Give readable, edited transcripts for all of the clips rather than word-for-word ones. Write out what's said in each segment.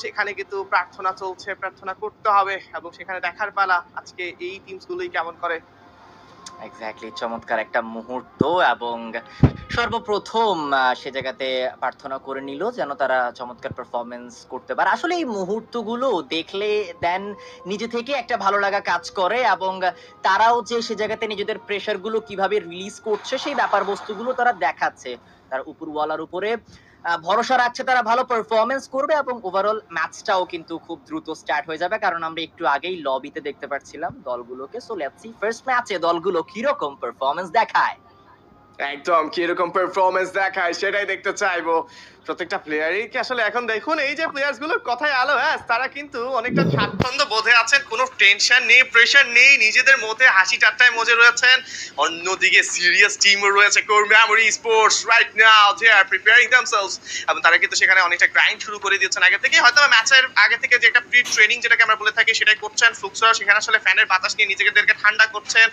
সেখানে কিন্তু প্রার্থনা চলছে, প্রার্থনা করতে হবে এবং সেখানে দেখার পালা আজকে এই টিমস গুলোই কেমন করে। এক্স্যাক্টলি, চমৎকার একটা মুহূর্ত এবং সর্বপ্রথম সে জায়গাতে প্রার্থনা করে নিল যেন তারা চমৎকার পারফরমেন্স করতে পারে। আসলে এই মুহূর্তগুলো দেখলে দেন নিজে থেকে একটা ভালো লাগা কাজ করে এবং তারাও যে সে জায়গাতে নিজেদের প্রেশার গুলো কিভাবে রিলিজ করছে সেই ব্যাপার বস্তুগুলো তারা দেখাচ্ছে। তার উপরওয়ালার উপরে ভরসা রাখছে তারা ভালো পারফরমেন্স করবে এবং ওভারঅল ম্যাচটাও কিন্তু খুব দ্রুত স্টার্ট হয়ে যাবে, কারণ আমরা একটু আগেই লবিতে দেখতে পাচ্ছিলাম দলগুলোকে। সো লেটস সি ফার্স্ট ম্যাচে দলগুলো কিরকম পারফরমেন্স দেখায়। একদম কিরকম পারফরমেন্স দেখায় সেটাই দেখতে চাইবো। প্রত্যেকটা প্লেয়ারই কি আসলে এখন দেখুন এই যে প্লেয়ার্স গুলোর কথায় আলো, হ্যাঁ তারা কিন্তু অনেকটা স্বাচ্ছন্দ্য বোধে আছেন, কোনো টেনশন নেই, প্রেশার নেই, নিজেদের মধ্যে হাসি ঠাট্টায় মজে রয়েছেন। অন্যদিকে সিরিয়াস টিমও রয়েছে core memory sports, right now they are preparing themselves এবং তারা কিন্তু সেখানে অনেকটা গ্রাইন্ড শুরু করে দিয়েছেন আগে থেকে। হয়তো ম্যাচের আগে থেকে যে একটা প্রি ট্রেনিং যেটাকে আমরা বলে থাকি সেটাই করছেন। ফ্লুক্সরা সেখানে আসলে ফ্যানের বাতাস নিয়ে নিজেদেরকে ঠান্ডা করছেন।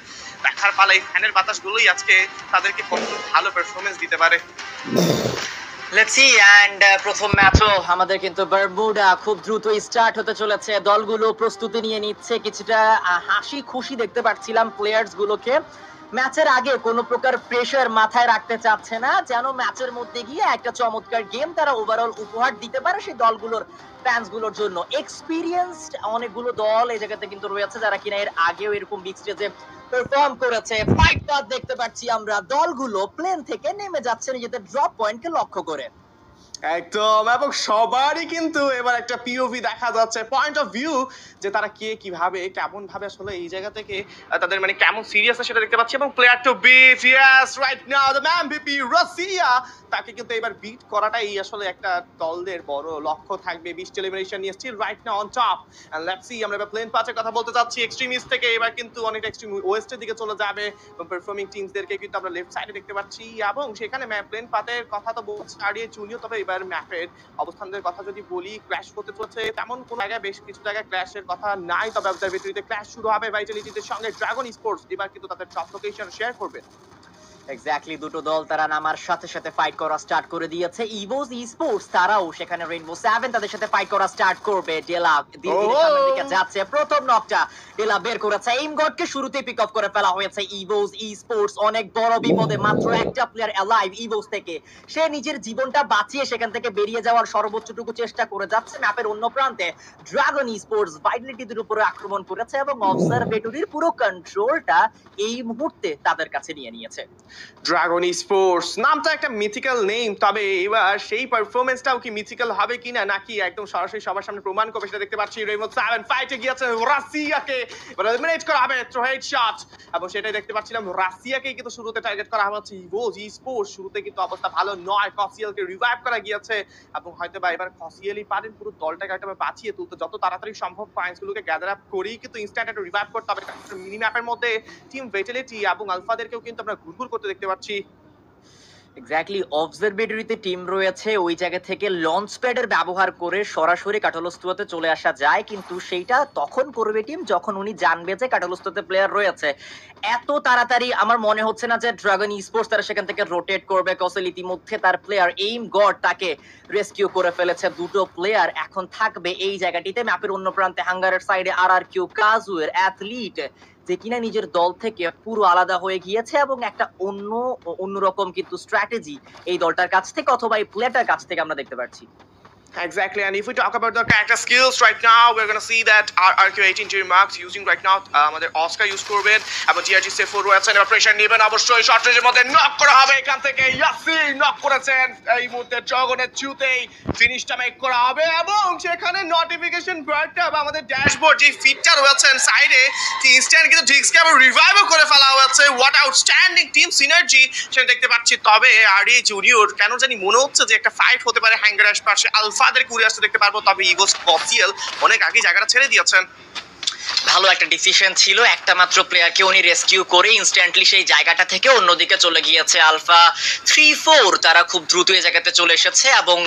দেখার পালা এই ফ্যানের বাতাসগুলোই আজকে তাদেরকে কত ভালো পারফরমেন্স দিতে পারে। লেটস সি এন্ড প্রথম ম্যাচও আমাদের কিন্তু বারমুডা খুব দ্রুত স্টার্ট হতে চলেছে। দলগুলো প্রস্তুতি নিয়ে নিচ্ছে, কিছুটা হাসি খুশি দেখতে পাচ্ছিলাম প্লেয়ার্স গুলোকে। ম্যাচের আগে কোনো প্রকার প্রেশার মাথায় রাখতে চাচ্ছে না, যেন ম্যাচের মধ্যে গিয়ে একটা চমৎকার গেম তারা ওভারঅল উপহার দিতে পারে সেই দলগুলোর ফ্যান্স গুলোর জন্য। এক্সপিরিয়েন্সড অনেকগুলো দল এই জায়গাতে কিন্তু রয়েছে যারা কিনা এর আগেও এরকম বিগ স্টেজে পারফর্ম করেছে। ফাইট পাথ দেখতে পাচ্ছি আমরা, দলগুলো প্লেন থেকে নেমে যাচ্ছে নিজেদের ড্রপ পয়েন্টকে লক্ষ্য করে। একদম, এবং সবারই কিন্তু এবার একটা পিওভি দেখা যাচ্ছে, পয়েন্ট অফ ভিউ, যে তারা কে কিভাবে কেমন ভাবে আসলে এই জায়গা থেকে তাদের মানে কেমন সিরিয়াস সেটা দেখতে পাচ্ছি। এবং player to beat, yes right now the man VP Russia, তাকে কিন্তু এবার বিট করাটাই আসলে একটা দলদের বড় লক্ষ্য থাকবে। 20 এলিমিনেশন নিয়ে still right now on top. And let's see, আমরা এবার প্লেন পাঁচের কথা বলতে যাচ্ছি। এক্সট্রিমিস্ট থেকে এবার কিন্তু অনেকটা এক্সট্রিম ওয়েস্টের দিকে চলে যাবে এবং পারফর্মিং টিমসদেরকে কিন্তু আমরা লেফট সাইডে দেখতে পাচ্ছি। এবং সেখানে প্লেন পাতের কথা তো বলছি আরিয়ে জুনিয়র, তবে এবার ম্যাপের অবস্থানদের কথা যদি বলি, ক্র্যাশ হতে চলেছে তেমন কোন জায়গায়, বেশ কিছু জায়গায় ক্র্যাশের কথা নাই, তবে অবজারভেটরিতে ক্র্যাশ শুরু হবে ভাইটালিটিদের সঙ্গে। ড্রাগন স্পোর্টস এবার কিন্তু তাদের টপ লোকেশন শেয়ার করবে। এক্স্যাক্টলি, দুটো দল তারা নামার সাথে সাথে ফাইট করা স্টার্ট করে দিয়েছে। ইভোস স্পোর্টস তারাও সেখানে রেইনবো 7 তাদের সাথে ফাইট করা স্টার্ট করবে। ডেলা ধীরে ধীরে সামনের দিকে যাচ্ছে। প্রথম নকটা ডেলা বের করেছে, এইম গডকে শুরুতেই পিক আপ করে ফেলা হয়েছে। ইভোস স্পোর্টস অনেক বড় বিপদে, মাত্র একটা প্লেয়ার অ্যালাইভ ইভোস থেকে। সে নিজের জীবনটা বাঁচিয়ে সেখান থেকে বেরিয়ে যাওয়ার সর্বোচ্চটুকু চেষ্টা করে যাচ্ছে। ম্যাপের অন্য প্রান্তে ড্রাগন স্পোর্টস ভাইটালিটিদের উপরে আক্রমণ করেছে এবং অবজারভেটরির পুরো কন্ট্রোলটা এই মুহূর্তে তাদের কাছে নিয়ে নিয়েছে। ড্রাগন স্পোর্টস নামটা একটা মিথিক্যাল নেম, তবে এবার সেই পারফরমেন্সটাও কি মিথিক্যাল হবে কিনা, নাকি একদম সরাসরি সবার সামনে প্রমাণ করবে সেটা দেখতে পাচ্ছি। রেইনবো 7 ফাইটে গিয়েছে রাশিয়াকে, এবার এলিমিনেট করা হবে থ্রু হেডশট, এবং সেটাই দেখতে পাচ্ছিলাম রাশিয়াকেই কিন্তু শুরুতে টার্গেট করা হচ্ছে। ইভোস স্পোর্টস শুরুতে কিন্তু অবস্থা ভালো নয়, কসিয়েলকে রিভাইভ করা গিয়েছে এবং হয়তো বা এবার কসিয়েলই পারেন পুরো দলটাকে একটা বাঁচিয়ে তুলতে। যত তাড়াতাড়ি সম্ভব পয়েন্টসগুলোকে গ্যাদার আপ করেই কিন্তু ইনস্ট্যান্ট একটা রিভাইভ করতে হবে। মিনি ম্যাপের মধ্যে টিম ভেটালিটি এবং আলফাদেরকেও কিন্তু আমরা ঘুরঘুর করতে দেখতে পাচ্ছি। এক্স্যাক্টলি, অবজারভেটরিতে টিম রয়েছে, ওই জায়গা থেকে লঞ্চ প্যাডের ব্যবহার করে সরাসরি কাটালুস্তুয়াতে চলে আসা যায়, কিন্তু সেইটা তখন করবে টিম যখন উনি জানবে যে কাটালুস্তুয়াতে প্লেয়ার রয়েছে। এত তাড়াতাড়ি আমার মনে হচ্ছে না যে ড্রাগন স্পোর্টস তারা সেখান থেকে রোটেট করবে। কসেল ইতিমধ্যে তার প্লেয়ার এইম গড তাকে রেস্কিউ করে ফেলেছে। দুটো প্লেয়ার এখন থাকবে এই জায়গাটিতে। ম্যাপের অন্য প্রান্তে হাঙ্গারের সাইডে আর কিউ কাজুয়ের অ্যাথলিট, যে কিনা নিজের দল থেকে পুরো আলাদা হয়ে গিয়েছে এবং একটা অন্যরকম কিন্তু স্ট্র্যাটেজি এই দলটার কাছ থেকে অথবা এই প্লেয়ারটার কাছ থেকে আমরা দেখতে পাচ্ছি। Exactly, and if we talk about the character skills right now, we're going to see that our RQ18 Jerry Marks using right now আমাদের অস্কার ইউজ করবেন এবং জিআরজি সেফ4 রয়েছেন। এবার প্রেশার নেবেন অবশ্যই, শর্ট রেঞ্জের মধ্যে নক করা হবে এখান থেকে। ইয়াসি নক করেছেন এই মুহূর্তে, ড্রাগনের চুতেই ফিনিশটা মেক করা হবে এবং সেখানে নোটিফিকেশন বারটা বা আমাদের ড্যাশবোর্ড যে ফিডটা রয়েছেন সাইডে, কি ইনস্ট্যান্ট কিন্তু ডিক্সকে আবার রিভাইভও করে ফেলা হয়েছে। হোয়াট আউটস্ট্যান্ডিং টিম সিনার্জি সেটা দেখতে পাচ্ছি। তবে আরই জুনিয়র কেন জানি মনে হচ্ছে যে একটা ফাইট হতে পারে হ্যাঙ্গার আশপাশে, আলফাদের কুড়ে আসতে দেখতে পারবো, তবে ইভোস কসিয়েল অনেক আগে জায়গাটা ছেড়ে দিয়েছেন। ভালো একটা ডিসিশন ছিল, একটা মাত্র প্লেয়ারকে উনি রেস্কিউ করে ইনস্ট্যান্টলি সেই জায়গাটা থেকে অন্যদিকে চলে গিয়েছে। আলফা 3-4 তারা খুব দ্রুত এই জায়গাতে চলে এসেছে এবং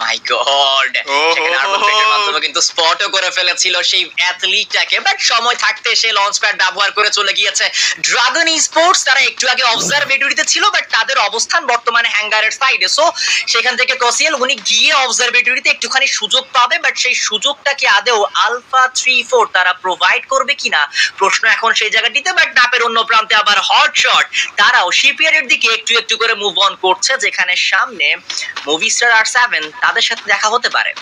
মাই গড, সেখানে আর্মর প্লেটের মাধ্যমে কিন্তু স্পটও করে ফেলেছিল সেই অ্যাথলিটটাকে, বাট সময় থাকতে সে লঞ্চ প্যাড ব্যবহার করে চলে গিয়েছে। ড্রাগন স্পোর্টস তারা একটু আগে অবজারভেটরিতে ছিল, বাট তাদের অবস্থান বর্তমানে হ্যাঙ্গারের সাইডে। সো সেখান থেকে কসিয়েল উনি গিয়ে অবজারভেটরিতে একটুখানি সুযোগ পাবে, বাট সেই সুযোগটা কি আদেও আলফা 3-4 তারা প্রোভাইড করবে কিনা প্রশ্ন এখন সেই জায়গাটিতে। বাট ম্যাপের অন্য প্রান্তে আবার হট শট তারাও শিপইয়ার্ডের দিকে একটু একটু করে মুভ অন করছে, যেখানে সামনে মুভিস্টার R7 তাদের সাথে দেখা হতে পারে।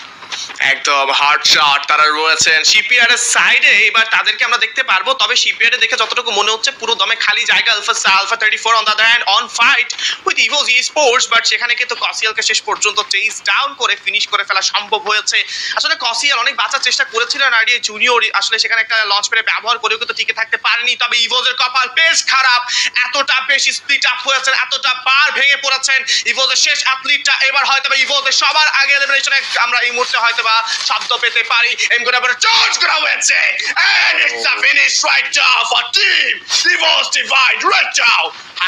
একদম হার্ড শট তারা রয়েছেন শিপইয়ার্ডের সাইডে, এবার তাদেরকে আমরা দেখতে পারবো। তবে শিপইয়ার্ডে দেখে যতটুকু মনে হচ্ছে পুরো দমে খালি জায়গা। Alpha 34 on the other hand on fight with Evos sports, but সেখানে কিন্তু কসিয়ালকে শেষ পর্যন্ত চেজ ডাউন করে ফিনিশ করে ফেলা সম্ভব হয়েছে। আসলে কসিয়াল অনেক বাঁচার চেষ্টা করেছিলেন, আর জুনিয়র আসলে সেখানে একটা লঞ্চ প্যাড ব্যবহার করেও কিন্তু টিকে থাকতে পারেনি। তবে ইভোসের কপাল বেশ খারাপ, এতটা বেশি স্প্লিট আপ হয়েছেন, এতটা বার ভেঙে পড়েছেন। ইভোসের শেষ অ্যাথলিটটা এবার হয়তো ইভোসের সবার আগে এলিমিনেশনে আমরা এই মুহূর্তে হয়তো শব্দ পেতে পারি। এম করে আবার চার্জ করা হয়েছে and it's a finish right now for team Evos Divide right now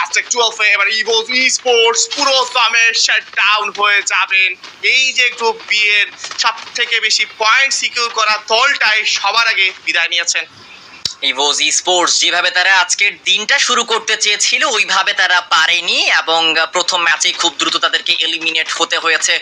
#12 এবার Evos Esports পুরো দমে শাট ডাউন হয়ে যাবেন। এই যে গ্রুপ বি এর সবথেকে বেশি পয়েন্ট সিকিউর করা দলটাই সবার আগে বিদায় নিয়েছেন। ইভোস স্পোর্টস যেভাবে তারা আজকের দিনটা শুরু করতে চেয়েছিল ওইভাবে তারা পারেনি, এবং প্রথম ম্যাচেই খুব দ্রুত তাদেরকে এলিমিনেট হতে হয়েছে।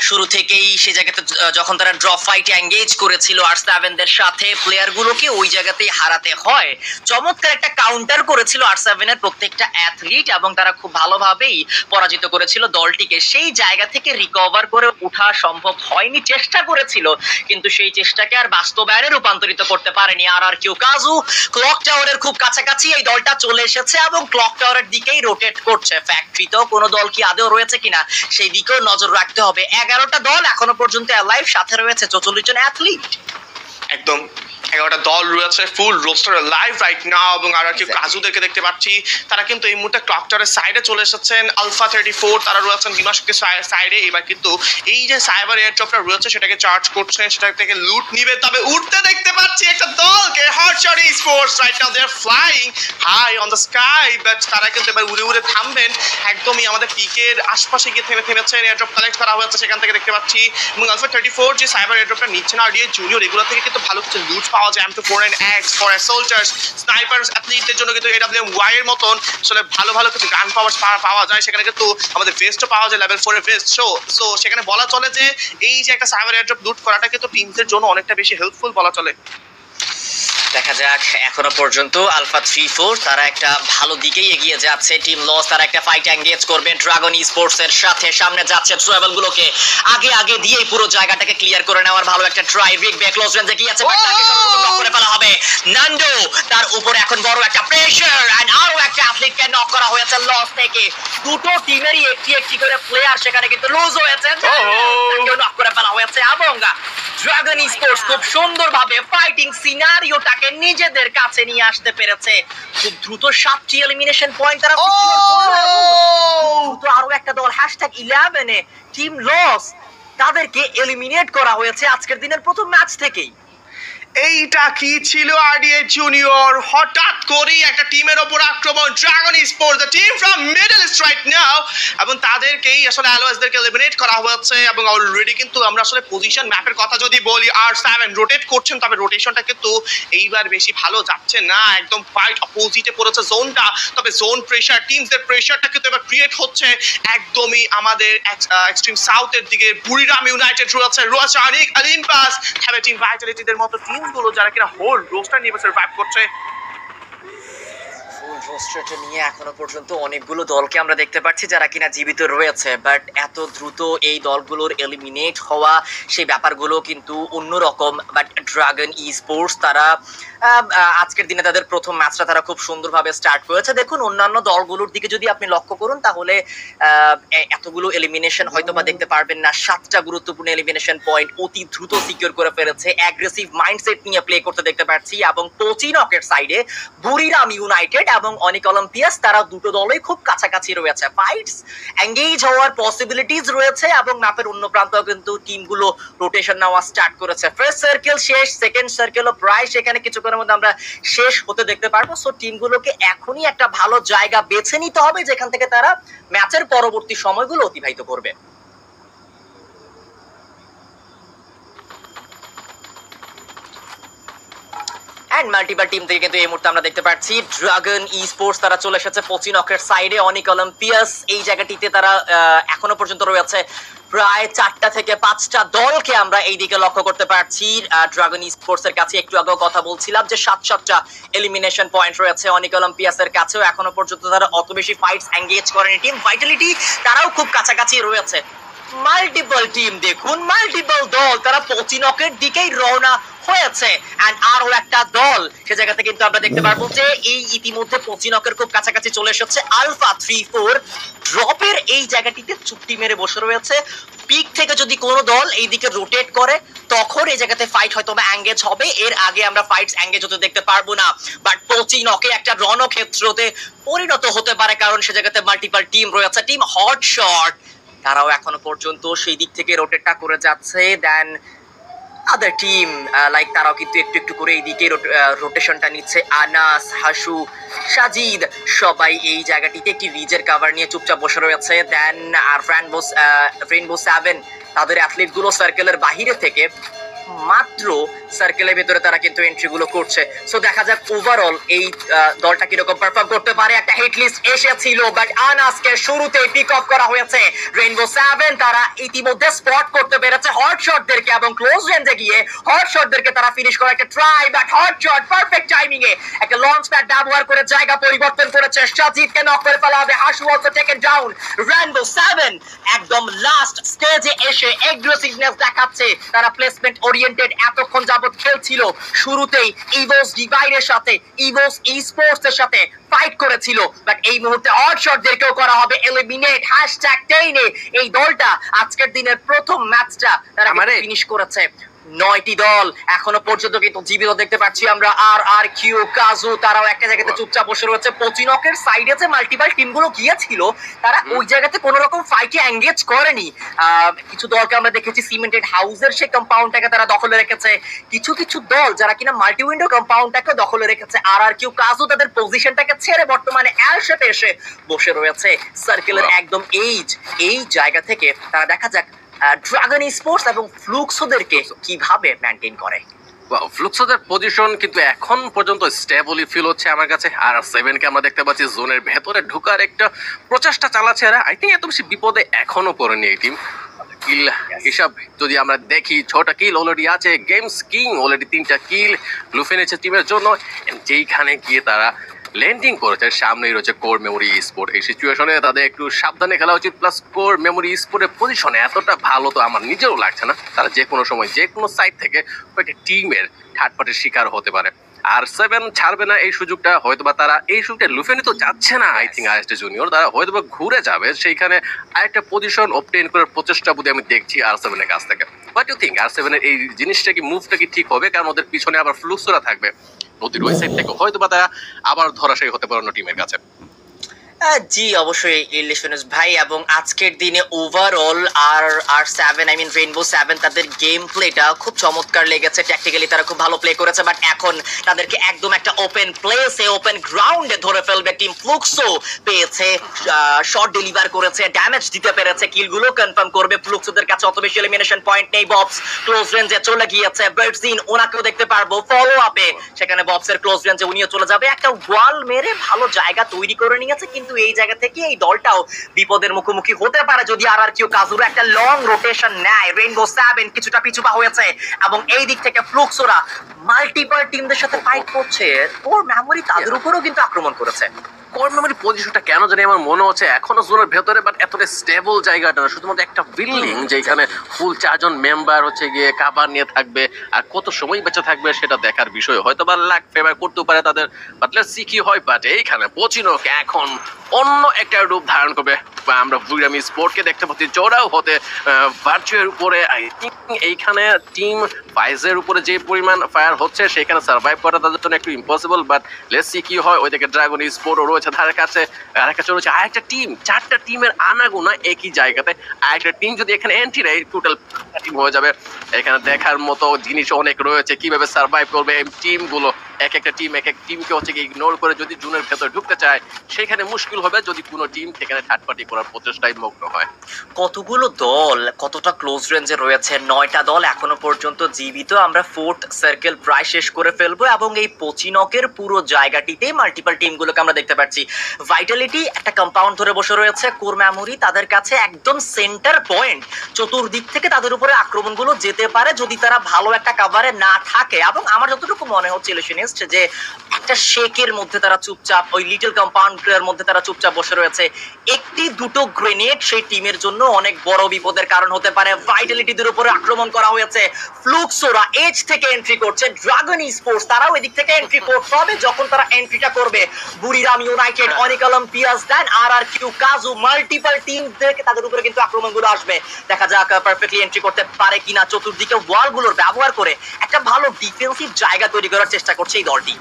শুরু থেকেই সে জায়গাতে যখন তারা ড্রপ ফাইটে এঙ্গেজ করেছিল R7দের সাথে, প্লেয়ারগুলোকে ওই জায়গাতেই হারাতে হয়। চমৎকার একটা কাউন্টার করেছিল R7 এর প্রত্যেকটা অ্যাথলিট, এবং তারা খুব ভালোভাবেই পরাজিত করেছিল দলটিকে। সেই জায়গা থেকে রিকভার করে ওঠা সম্ভব হয়নি, চেষ্টা করেছিল কিন্তু সেই চেষ্টাকে আর বাস্তবায়নে রূপান্তরিত করতে পারেনি। আর কিউ কাজু ক্লক টাওয়ারের খুব কাছাকাছি এই দলটা চলে এসেছে এবং ক্লক টাওয়ারের দিকেই রোটেট করছে। ফ্যাক্টরিতেও কোনো দল কি আদৌ রয়েছে কিনা সেই দিকেও নজর রাখতে হবে। 11টা দল এখনো পর্যন্ত অ্যালাইভ, সাথে রয়েছে 44 জন অ্যাথলিট। একদম 11টা দল রয়েছে ফুল রোস্টার লাইভ রাইট নাও, এবং আর কি কাজুদেরকে দেখতে পাচ্ছি তারা কিন্তু এই মুহূর্তে ক্লক টাওয়ারের সাইডে চলে এসেছেন। আলফা 34 তারা রয়েছেন বিমাশকের সাইডে। এবার কিন্তু এই যে সাইবার এয়ারড্রপটা রয়েছে সেটাকে চার্জ করছেন, সেটা থেকে লুট নিবে। তবে উঠতে দেখতে পাচ্ছি একটা দলকে, hotshot sports right now they are flying high on the sky, but তারা কিন্তু এবার উড়ে উড়ে থামবেন। একদমই আমাদের পিকের আশপাশে গিয়ে থেমেছেন। এয়ারড্রপ কালেক্ট করা হয়েছে সেখান থেকে দেখতে পাচ্ছি, এবং আলফা 34 যে সাইবার এয়ারড্রপটা নিচ্ছে না আরডিএ জুনিয়র, এগুলো থেকে কিন্তু ভালো কিছু লুট পাওয়া যায়। M249X ফর সোলজার্স, স্নাইপার্স, অ্যাথলিটদের জন্য কিন্তু AWM-Y এর মতন আসলে ভালো ভালো কিছু গান পাওয়া যায়। সেখানে কিন্তু আমাদের ভেস্টও পাওয়া যায়, লেভেল 4 এর ভেস্ট। সো সেখানে বলা চলে যে এই যে একটা সাইবার এয়ারড্রপ লুট করাটা কিন্তু টিমদের জন্য অনেকটা বেশি হেল্পফুল বলা চলে। দেখা যাক, এখনো পর্যন্ত আলফা 34 তারা একটা ভালো দিকেই এগিয়ে যাচ্ছে। টিম লস তারা একটা ফাইট এঙ্গেজ করবে ড্রাগন স্পোর্টস এর সাথে। সামনে যাচ্ছে ট্রাভেল গুলোকে আগে দিয়ে পুরো জায়গাটাকে ক্লিয়ার করে নেওয়ার ভালো একটা ট্রাই। রিক ক্লোজ রেঞ্জে গিয়েছে, বাট তাকে সর্বপ্রথম নক করে ফেলা হবে। নান্ডো তার উপরে এখন বড় একটা প্রেসার, এন্ড আরো একটা অ্যাথলিটকে নক করা হয়েছে লস থেকে। দুটো টিমেরই একটি করে প্লেয়ার সেখানে কিন্তু লুজ হয়েছে, তাকেও নক করে ফেলা হয়েছে। এবং ড্রাগন স্পোর্টস খুব সুন্দরভাবে ফাইটিং সিনারিওটাকে নিজেদের কাছে নিয়ে আসতে পেরেছে। খুব দ্রুত 7টি এলিমিনেশন পয়েন্ট তারা দ্রুত আরো একটা দল #11 এ টিম লস তাদেরকে এলিমিনেট করা হয়েছে আজকের দিনের প্রথম ম্যাচ থেকেই। এইটা কি ছিল আরডিএ জুনিয়র? হঠাৎ করেই একটা টিমের ওপর আক্রমণ। Dragon sports the team from middle east right now, এবং তাদেরকেই আসলে অ্যালোয়েসদেরকে এলিমিনেট করা হয়েছে। এবং অলরেডি কিন্তু আমরা আসলে পজিশন ম্যাপের কথা যদি বলি, R7 রোটেট করছেন, তবে রোটেশনটা কিন্তু এইবার বেশি ভালো যাচ্ছে না। একদম ফাইট অপোজিটে পড়েছে জোনটা, তবে জোন প্রেসার টিমসদের প্রেসারটা কিন্তু এবার ক্রিয়েট হচ্ছে একদমই আমাদের এক্সট্রিম সাউথের দিকে। বুরিরাম ইউনাইটেড রয়েছে, আনিক অলিম্পাস, হ্যাভে টিম ভাইটালিটিদের মতো টিমগুলো যারা কিনা হোল রোস্টার নিয়ে সার্ভাইভ করছে। ফুল রোস্টারটা নিয়ে এখনো পর্যন্ত অনেকগুলো দলকে আমরা দেখতে পাচ্ছি যারা কিনা জীবিত রয়েছে, বাট এত দ্রুত এই দলগুলোর এলিমিনেট হওয়া সেই ব্যাপারগুলো কিন্তু অন্যরকম। বাট ড্রাগন স্পোর্টস তারা আজকের দিনে তাদের প্রথম ম্যাচটা তারা খুব সুন্দরভাবে স্টার্ট করেছে। দেখুন, অন্যান্য দলগুলোর দিকে যদি আপনি লক্ষ্য করুন তাহলে এতগুলো এলিমিনেশন হয়তো বা দেখতে পারবেন না। 7টা গুরুত্বপূর্ণ এলিমিনেশন পয়েন্ট অতি দ্রুত সিকিউর করে ফেলেছে। অ্যাগ্রেসিভ মাইন্ডসেট নিয়ে প্লে করতে দেখতে পাচ্ছি, এবং টোচিনকের সাইডে বুরিরাম ইউনাইটেড এবং অনিক অলিম্পিয়াস তারা দুটো দলই খুব কাছাকাছি রয়েছে। ফাইটস এঙ্গেজ হওয়ার পসিবিলিটিস রয়েছে, এবং ম্যাপের অন্য প্রান্তেও কিন্তু টিমগুলো রোটেশন নেওয়া স্টার্ট করেছে। ফার্স্ট সার্কেল শেষ, সেকেন্ড সার্কেলও প্রায় সেখানে কিছুক্ষণের মধ্যে আমরা শেষ হতে দেখতে পারবো। সো টিমগুলোকে এখনই একটা ভালো জায়গা বেছে নিতে হবে যেখান থেকে তারা ম্যাচের পরবর্তী সময়গুলো অতিবাহিত করবে। এন্ড মাল্টিপাল টিম থেকে কিন্তু এই মুহূর্তে আমরা দেখতে পাচ্ছি ড্রাগন ই স্পোর্টস তারা চলে এসেছে পচিনকের সাইডে। অনিক অলিম্পিয়াস এই জায়গাটিতে তারা এখনো পর্যন্ত রয়েছে প্রায় 4টা থেকে 5টা দলকে আমরা এইদিকে লক্ষ্য করতে পারছি। ড্রাগন ই স্পোর্টস এর কাছে একটু আগেও কথা বলছিলাম যে 7টা এলিমিনেশন পয়েন্ট রয়েছে অনিক অলিম্পিয়াস এর কাছেও। এখনো পর্যন্ত তারা অত বেশি ফাইটস এঙ্গেজ করেনি। টিম ভাইটালিটি তারাও খুব কাছাকাছি রয়েছে। মাল্টিপল টিম দেখুন, মাল্টিপল দল তারা পচিনকের দিকেই রওনা হয়েছে। এন্ড আরো একটা দল সে জায়গাতে কিন্তু আমরা দেখতে পারবো যে এই ইতিমধ্যে পচিনকের খুব কাছাকাছি চলে এসেছে আলফা 3-4 ড্রপের এই জায়গাটিতে চুক্তি মেরে বসে রয়েছে। পিক থেকে যদি কোনো দল এইদিকে রোটেট করে তখন এই জায়গাতে ফাইট হয়তো এঙ্গেজ হবে, এর আগে আমরা ফাইটস এঙ্গেজ হতে দেখতে পারবো না। বাট পচিনকে একটা রণক্ষেত্রতে পরিণত হতে পারে কারণ সে জায়গাতে মাল্টিপল টিম রয়েছে। টিম হটশট তারাও এখনো পর্যন্ত সেই দিক থেকে রোটেটটা করে যাচ্ছে। দেন আদার টিম লাইক তারাও কিন্তু একটু একটু করে এইদিকে রোটেশনটা নিচ্ছে। আনাস, হাসু, সাজিদ সবাই এই জায়গাটিতে একটি রিজের কভার নিয়ে চুপচাপ বসে রয়েছে। দেন আর রেইনবো 7 তাদের অ্যাথলিট গুলো সার্কেলের বাহিরে থেকে মাত্র সার্কেলের ভেতরে তারা কিন্তু এন্ট্রি গুলো করছে। সো দেখা যাক ওভারঅল এই দলটা কিরকম পারফর্ম করতে পারে। একটা হিট লিস্ট এসেছিল বাট আনাসকে শুরুতেই পিক আপ করা হয়েছে। রেইনবো 7 তারা ইতিমধ্যে স্পট করতে পেরেছে হটশটদেরকে এবং ক্লোজ রেঞ্জে গিয়ে হটশটদেরকে তারা ফিনিশ করার একটা try. But hotshot perfect timing এ একটা লঞ্চ প্যাড ব্যবহার করে জায়গা পরিবর্তন করেছে। সাজিদকে নক করে ফেলা হবে। Hasu also taken down. Rainbow 7 একদম লাস্ট স্টেজে এসে এগ্রেসিভনেস দেখাচ্ছে। তারা প্লেসমেন্ট ওরিয়েন্টেড এতক্ষণ যাবত খেলছিল। শুরুতেই ইভোস ডিভাইডের সাথে ইভোস ই স্পোর্টস এর সাথে ফাইট করেছিল বাট এই মুহূর্তে হটশটদেরকেও করা হবে এলিমিনেট। #10 এ এই দলটা আজকের দিনের প্রথম ম্যাচটা তারা ফিনিশ করেছে। 9টি দল এখনো পর্যন্ত কিন্তু জীবিত দেখতে পাচ্ছি আমরা। আর কিউ কাজু তারাও একটা জায়গাতে চুপচাপ বসে রয়েছে। পচিনকের সাইডে যে মাল্টিপাল টিমগুলো গিয়েছিল তারা ওই জায়গাতে কোনো রকম ফাইটে এঙ্গেজ করেনি। কিছু দলকে আমরা দেখেছি সিমেন্টেড হাউসের সেই কম্পাউন্ডটাকে তারা দখলে রেখেছে। কিছু কিছু দল যারা কিনা মাল্টি উইন্ডো কম্পাউন্ডটাকে দখলে রেখেছে। আর কিউ কাজু তাদের পজিশনটাকে ছেড়ে বর্তমানে এল শেপে এসে বসে রয়েছে সার্কেলের একদম এই জায়গা থেকে। তারা দেখা যাক ড্রাগন ই স্পোর্টস এবং ফ্লুক্সোদেরকে কিভাবে মেইনটেইন করে। ফ্লুক্সোদের পজিশন কিন্তু এখন পর্যন্ত স্টেবলি ফিল হচ্ছে আমার কাছে। আর 7 কে আমরা দেখতে পাচ্ছি জোনের ভেতরে ঢোকার একটা প্রচেষ্টা চালাচ্ছে এরা। আই থিঙ্ক এত বেশি বিপদে এখনো পড়েনি এই টিম। কিল হিসাব যদি আমরা দেখি 6টা কিল অলরেডি আছে। গেমস কিং অলরেডি 3টা কিল লুফে নিয়েছে টিমের জন্য। যেইখানে গিয়ে তারা ল্যান্ডিং করেছে সামনেই রয়েছে কোর মেমোরি স্পোর্ট। এই সিচুয়েশনে তাদের একটু সাবধানে খেলা উচিত। প্লাস কোর মেমোরি স্পোর্টের পজিশনে এতটা ভালো তো আমার নিজেরও লাগছে না। তারা যে কোনো সময় যে কোনো সাইড থেকে একটা টিমের থার্ড পার্টির শিকার হতে পারে। আর 7 ছাড়বে না এই সুযোগটা। হয়তোবা তারা এই সুযোগটা লুফে নিতে যাচ্ছে না। আই থিঙ্ক আরএসটি জুনিয়র তারা হয়তোবা ঘুরে যাবে সেইখানে আরেকটা পজিশন অবটেইন করার প্রচেষ্টা বোধহয় আমি দেখছি আর7 এর কাছ থেকে। হোয়াট ইউ থিঙ্ক আর7 এর এই জিনিসটা কি মুভটা কি ঠিক হবে? কারণ ওদের পিছনে আবার ফ্লুক্সরা থাকবে নদীর ওই সাইড থেকে। হয়তোবা তারা আবার ধরাশায়ী হতে পারে অন্য টিমের কাছে। জি অবশ্যই ইলিশনাস ভাই। এবং আজকের দিনে ওভারঅল আর7 আই মিন রেইনবো 7 তাদের গেম প্লেটা খুব চমৎকার লেগেছে। ট্যাকটিক্যালি তারা খুব ভালো প্লে করেছে বাট এখন তাদেরকে একদম একটা ওপেন প্লেসে ওপেন গ্রাউন্ডে ধরে ফেলবে টিম। ফ্লুক্সো পেয়েছে, শট ডেলিভার করেছে, ড্যামেজ দিতে পেরেছে, কিলগুলো কনফার্ম করবে। ফ্লুক্সোদের কাছে অত বেশি এলিমিনেশন পয়েন্ট নেই। ববস ক্লোজ রেঞ্জে চলে গিয়েছে। বার্ডজিন ওনাকেও দেখতে পারবো ফলো আপে। সেখানে ববসের ক্লোজ রেঞ্জে উনিও চলে যাবে। একটা ওয়াল মেরে ভালো জায়গা তৈরি করে নিয়েছে কিন্তু এই জায়গা থেকে এই দলটাও বিপদের মুখোমুখি হতে পারে যদি আর কিউ কাজুরো একটা লং রোটেশন নেয়। রেইনবো 7 কিছুটা পিছুপা হয়েছে এবং এই দিক থেকে ফ্লুক্সোরা মাল্টিপল টিমদের সাথে ফাইট করছে। ওর মেমোরি তাদের উপরেও কিন্তু আক্রমণ করেছে। কোর মেমোরি পজিশনটা কেন জানি আমার মনে হচ্ছে এখনো জোনের ভেতরে বাট এতটা স্টেবল জায়গাটা না। শুধুমাত্র একটা বিল্ডিং যেখানে ফুল 4 জন মেম্বার হচ্ছে গিয়ে কাভার নিয়ে থাকবে আর কত সময় বেঁচে থাকবে সেটা দেখার বিষয়। হয়তো বা লাক ফেভার করতেও পারে তাদের বাট লেটস সি কি হয়। বাট এইখানে পচিনক এখন অন্য একটা রূপ ধারণ করবে। আমরা বুইরামি স্পোর্টকে দেখতে পাচ্ছি চড়াও হতে ভার্চুয়াল উপরে। আই থিঙ্ক এইখানে টিম ফাইজের উপরে যে পরিমাণ ফায়ার হচ্ছে সেখানে সার্ভাইভ করা তাদের জন্য একটু ইম্পসিবল। বাট লেটস সি কি হয়। ওইদিকে ড্রাগন স্পোর্ট রয়েছে ধারের কাছে, আর একটা রয়েছে আরেকটা টিম। 4টা টিমের আনাগোনা একই জায়গাতে। আরেকটা টিম যদি এখানে এন্ট্রি নেয় টোটাল টিম হয়ে যাবে। এখানে দেখার মতো জিনিস অনেক রয়েছে কিভাবে সার্ভাইভ করবে এই টিমগুলো। এক একটা টিম এক এক টিমকে হচ্ছে কি ইগনোর করে যদি জুনের ভেতরে ঢুকতে চায় সেখানে মুশকিল হবে যদি কোনো টিম সেখানে থার্ড পার্টি করার প্রচেষ্টায় মগ্ন হয়। কতগুলো দল কতটা ক্লোজ রেঞ্জে রয়েছে, 9টা দল এখনো পর্যন্ত জীবিত। আমরা ফোর্থ সার্কেল প্রায় শেষ করে ফেলবো এবং এই পচিনকের পুরো জায়গাটিতে মাল্টিপল টিমগুলোকে আমরা দেখতে পাচ্ছি। ভাইটালিটি একটা কম্পাউন্ড ধরে বসে রয়েছে, কোর মেমোরি তাদের কাছে একদম সেন্টার পয়েন্ট, চতুর্দিক থেকে তাদের উপরে আক্রমণগুলো যেতে পারে যদি তারা ভালো একটা কাভারে না থাকে। এবং আমার যতটুকু মনে হচ্ছে ইলিশনিস্ট যে একটা শেকের মধ্যে তারা চুপচাপ, ওই লিটল কম্পাউন্ডের মধ্যে তারা চুপচাপ বসে রয়েছে। একটি দুটো গ্রেনেড সেই টিমের জন্য অনেক বড় বিপদের কারণ হতে পারে। ভাইটালিটিদের উপরে আক্রমণ করা হয়েছে, ফ্লুক্সোরা এজ থেকে এন্ট্রি করছে, ড্রাগন স্পোর্টস তারাও এদিক থেকে এন্ট্রি করতে হবে। যখন তারা এন্ট্রিটা করবে, বুরিরাম ইউনাইটেড, অনিকালম পিয়াস দেন আর কিউ কাজু, মাল্টিপল টিম থেকে তাদের উপরে কিন্তু আক্রমণগুলো আসবে। দেখা যাক পারফেক্টলি এন্ট্রি করতে পারে কিনা। চতুর্দিকে ওয়ালগুলোর ব্যবহার করে একটা ভালো ডিফেন্সিভ জায়গা তৈরি করার চেষ্টা করছে এই দলটি।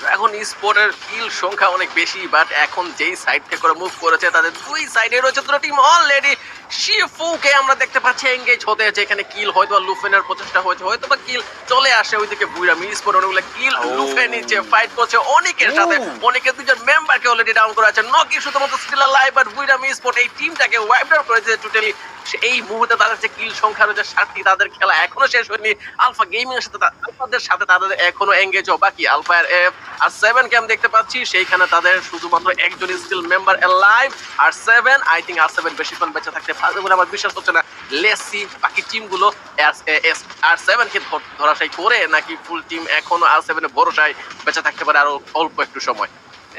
ড্রাগন স্পোর্টের কিল সংখ্যা অনেক বেশি, বাট এখন যেই সাইড থেকে করে মুভ করেছে তাদের দুই সাইডে রয়েছে দুটো টিম অলরেডি। শিফুকে আমরা দেখতে পাচ্ছি এঙ্গেজ হতে, যেখানে কিল হয়তো লুফেনের প্রচেষ্টা হয়েছে, হয়তো বা কিল চলে আসে ওইদিকে বুইরা স্পোর্ট অনেকগুলো কিল লুফে নিচ্ছে, ফাইট করছে অনেকের সাথে, অনেকের দুজন মেম্বারকে অলরেডি ডাউন করে আছে। নকি শুধুমাত্র স্টিল লাইভ, বাট বুইরা স্পোর্ট এই টিমটাকে ওয়াইপ ডাউন করেছে টোটালি। এই মুহূর্তে তাদের যে কিল সংখ্যা রয়েছে 7টি, তাদের খেলা এখনো শেষ হয়নি। আলফা গেমিং এর সাথে আলফাদের সাথে তাদের এখনো এঙ্গেজ হওয়া বাকি। আলফা এফ আর 7 কে আমি দেখতে পাচ্ছি সেইখানে তাদের শুধুমাত্র একজন স্টিল মেম্বার এলাইভ, আর 7 আই থিঙ্ক আর 7 বেশিক্ষণ বেঁচে থাকতে পারবে বলে আমার বিশ্বাস হচ্ছে না। লেসি বাকি টিমগুলো আর 7 কে ধরাশায়ী করে নাকি ফুল টিম এখনো আর 7 এর ভরসায় বেঁচে থাকতে পারে আরো অল্প একটু সময়।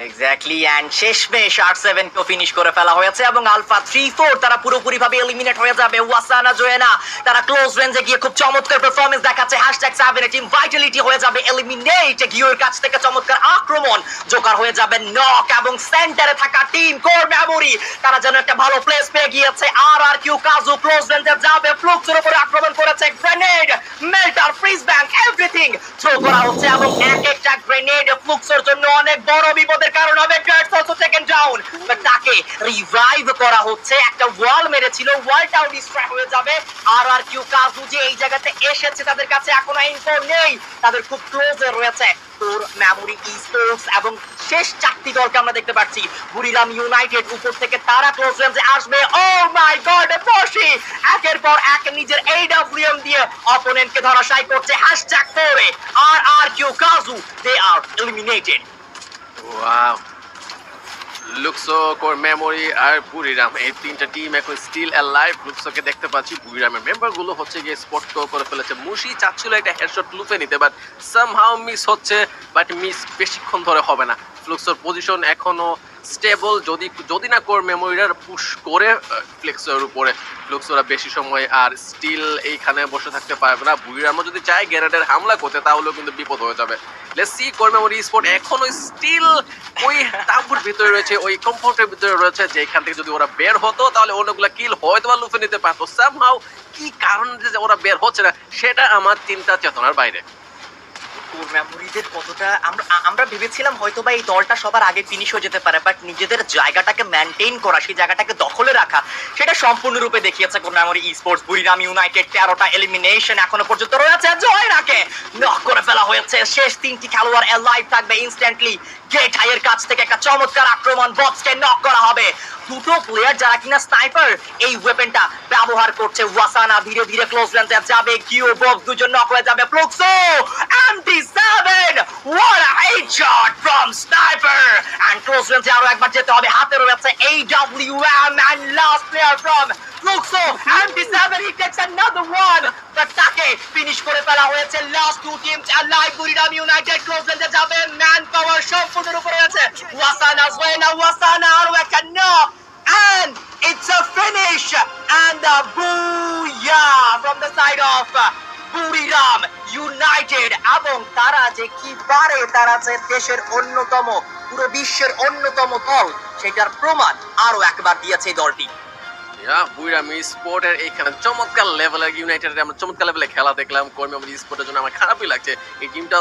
এক্স্যাক্টলি, এন্ড শেষমেশ আর7 কে ফিনিশ করে ফেলা হয়েছে এবং আলফা 3-4 তারা পুরোপুরি ভাবে এলিমিনেট হয়ে যাবে। ওয়াসানা জোয়েনা তারা ক্লোজ রেঞ্জে গিয়ে খুব চমৎকার পারফরম্যান্স দেখাচ্ছে। #7 টিম ভাইটালিটি হয়ে যাবে এলিমিনেট, গিওর কাছ থেকে চমৎকার আক্রমণ, জোকার হয়ে যাবে নক এবং সেন্টারে থাকা টিম কোর মেমোরি তারা যেন একটা ভালো প্লেস পেয়ে গিয়েছে। আর কিউ কাজু ক্লোজ রেঞ্জে যাবে, ফ্লুক্সের উপরে আক্রমণ করেছে, গ্রেনেড, মেল্টার, ফ্রিজ ব্যাংক এভরিথিং থ্রো করা হচ্ছে এবং এক একটা গ্রেনেড ফ্লুক্সের জন্য অনেক বড় বিপদের কারণ হবে। Guards also taken down, but তাকে রিভাইভ করা হচ্ছে। একটা ওয়াল মেরেছিল, ওয়ালটাও ডিস্ট্রয় হয়ে যাবে। আর কিউ কাজু যে এই জায়গাতে এসেছে তাদের কাছে এখনো ইনফো নেই, তাদের খুব ক্লোজে রয়েছে কোর মেমোরি স্পোর্টস এবং শেষ 4টি দলকে আমরা দেখতে পাচ্ছি। বুরিরাম ইউনাইটেড উপর থেকে তারা ক্লোজ রেঞ্জে আসবে। ও মাই গড, ফসি একের পর এক নিজের AWM দিয়ে অপোনেন্টকে ধরাশায়ী করছে। #4 আর কিউ কাজু they are eliminated. Wow, Fluxo, core memory আর বুরিরাম এই তিনটা টিম এখন স্টিল অ্যালাইভ। লুক্সোকে দেখতে পাচ্ছি, বুরিরামের মেম্বারগুলো হচ্ছে গিয়ে স্পট করে ফেলেছে। মুশি চাচ্ছিল একটা হেডশট লুফে নিতে, বাট সামহাউ মিস হচ্ছে, বাট মিস বেশিক্ষণ ধরে হবে না। ফ্লুক্সোর পজিশন এখনো স্টেবল, যদি না কোর মেমোরিরা পুশ করে ফ্লেক্সোর উপরে, ফ্লুক্সোরা বেশি সময় আর স্টিল এইখানে বসে থাকতে পারবে না। বুরিরামও যদি চায় গ্যারেডের হামলা করতে তাহলেও কিন্তু বিপদ হয়ে যাবে। Let's see, core memory sport এখনো স্টিল ওই তাঁবুর ভিতরে রয়েছে, ওই কমফোর্টের ভিতরে রয়েছে, যেখান থেকে যদি ওরা বের হতো তাহলে অন্যগুলো কিল হয়তো বা লুফে নিতে পারতো। সামহাউ কি কারণে যে ওরা বের হচ্ছে না সেটা আমার চিন্তা চেতনার বাইরে। কোর মেমোরিদের কতটা আমরা ভেবেছিলাম হয়তো বা এই দলটা সবার আগে ফিনিশ হয়ে যেতে পারে, বাট নিজেদের জায়গাটাকে মেনটেন করা, সেই জায়গাটাকে দখলে রাখা, সেটা সম্পূর্ণরূপে দেখিয়েছে core memory sports. Buriram United 13টা এলিমিনেশন এখনো পর্যন্ত রয়েছে। জয়রাকে নক করে ফেলা হয়েছে। শেষ 3টি খেলোয়াড় লাইভ থাকবে ইনস্ট্যান্টলি। গেট হাইয়ের কাছ থেকে একটা চমৎকার আক্রমণ, বক্সকে নক করা হবে। দুটো প্লেয়ার যারা কিনা স্নাইপার এই ওয়েপেনটা ব্যবহার করছে। ওয়াসানা ধীরে ধীরে ক্লোজ রেঞ্জে যাবে, কিউ বক্স দুজন নক হয়ে যাবে। Fluxo MT7, what a headshot from sniper, and close range আরো একবার যেতে হবে। হাতে রয়েছে AWM and last player from Fluxo, MT7, he takes another one, but তাকে ফিনিশ করে ফেলা হয়েছে। Last 2 teams alive, Buriram United close রেঞ্জে যাবে, ম্যান পাওয়ার সম্পূর্ণ উপরে আছে। ওয়াসানা জোয়েনা, ওয়াসানা আরো একটা knock, and it's a finish, and the booyah from the side of Buriram United. এবং তারা যে কি পারে, তারা যে দেশের অন্যতম, পুরো বিশ্বের অন্যতম দল, সেটার প্রমাণ আরো একবার দিয়েছে এই দলটি। বুরিরাম স্পোর্টের এইখানে চমৎকার লেভেলের ইউনাইটেডের আমরা চমৎকার লেভেলে খেলা দেখলাম। কোর মেমোরি স্পোর্টের জন্য আমার খারাপই লাগছে। এই টিমটা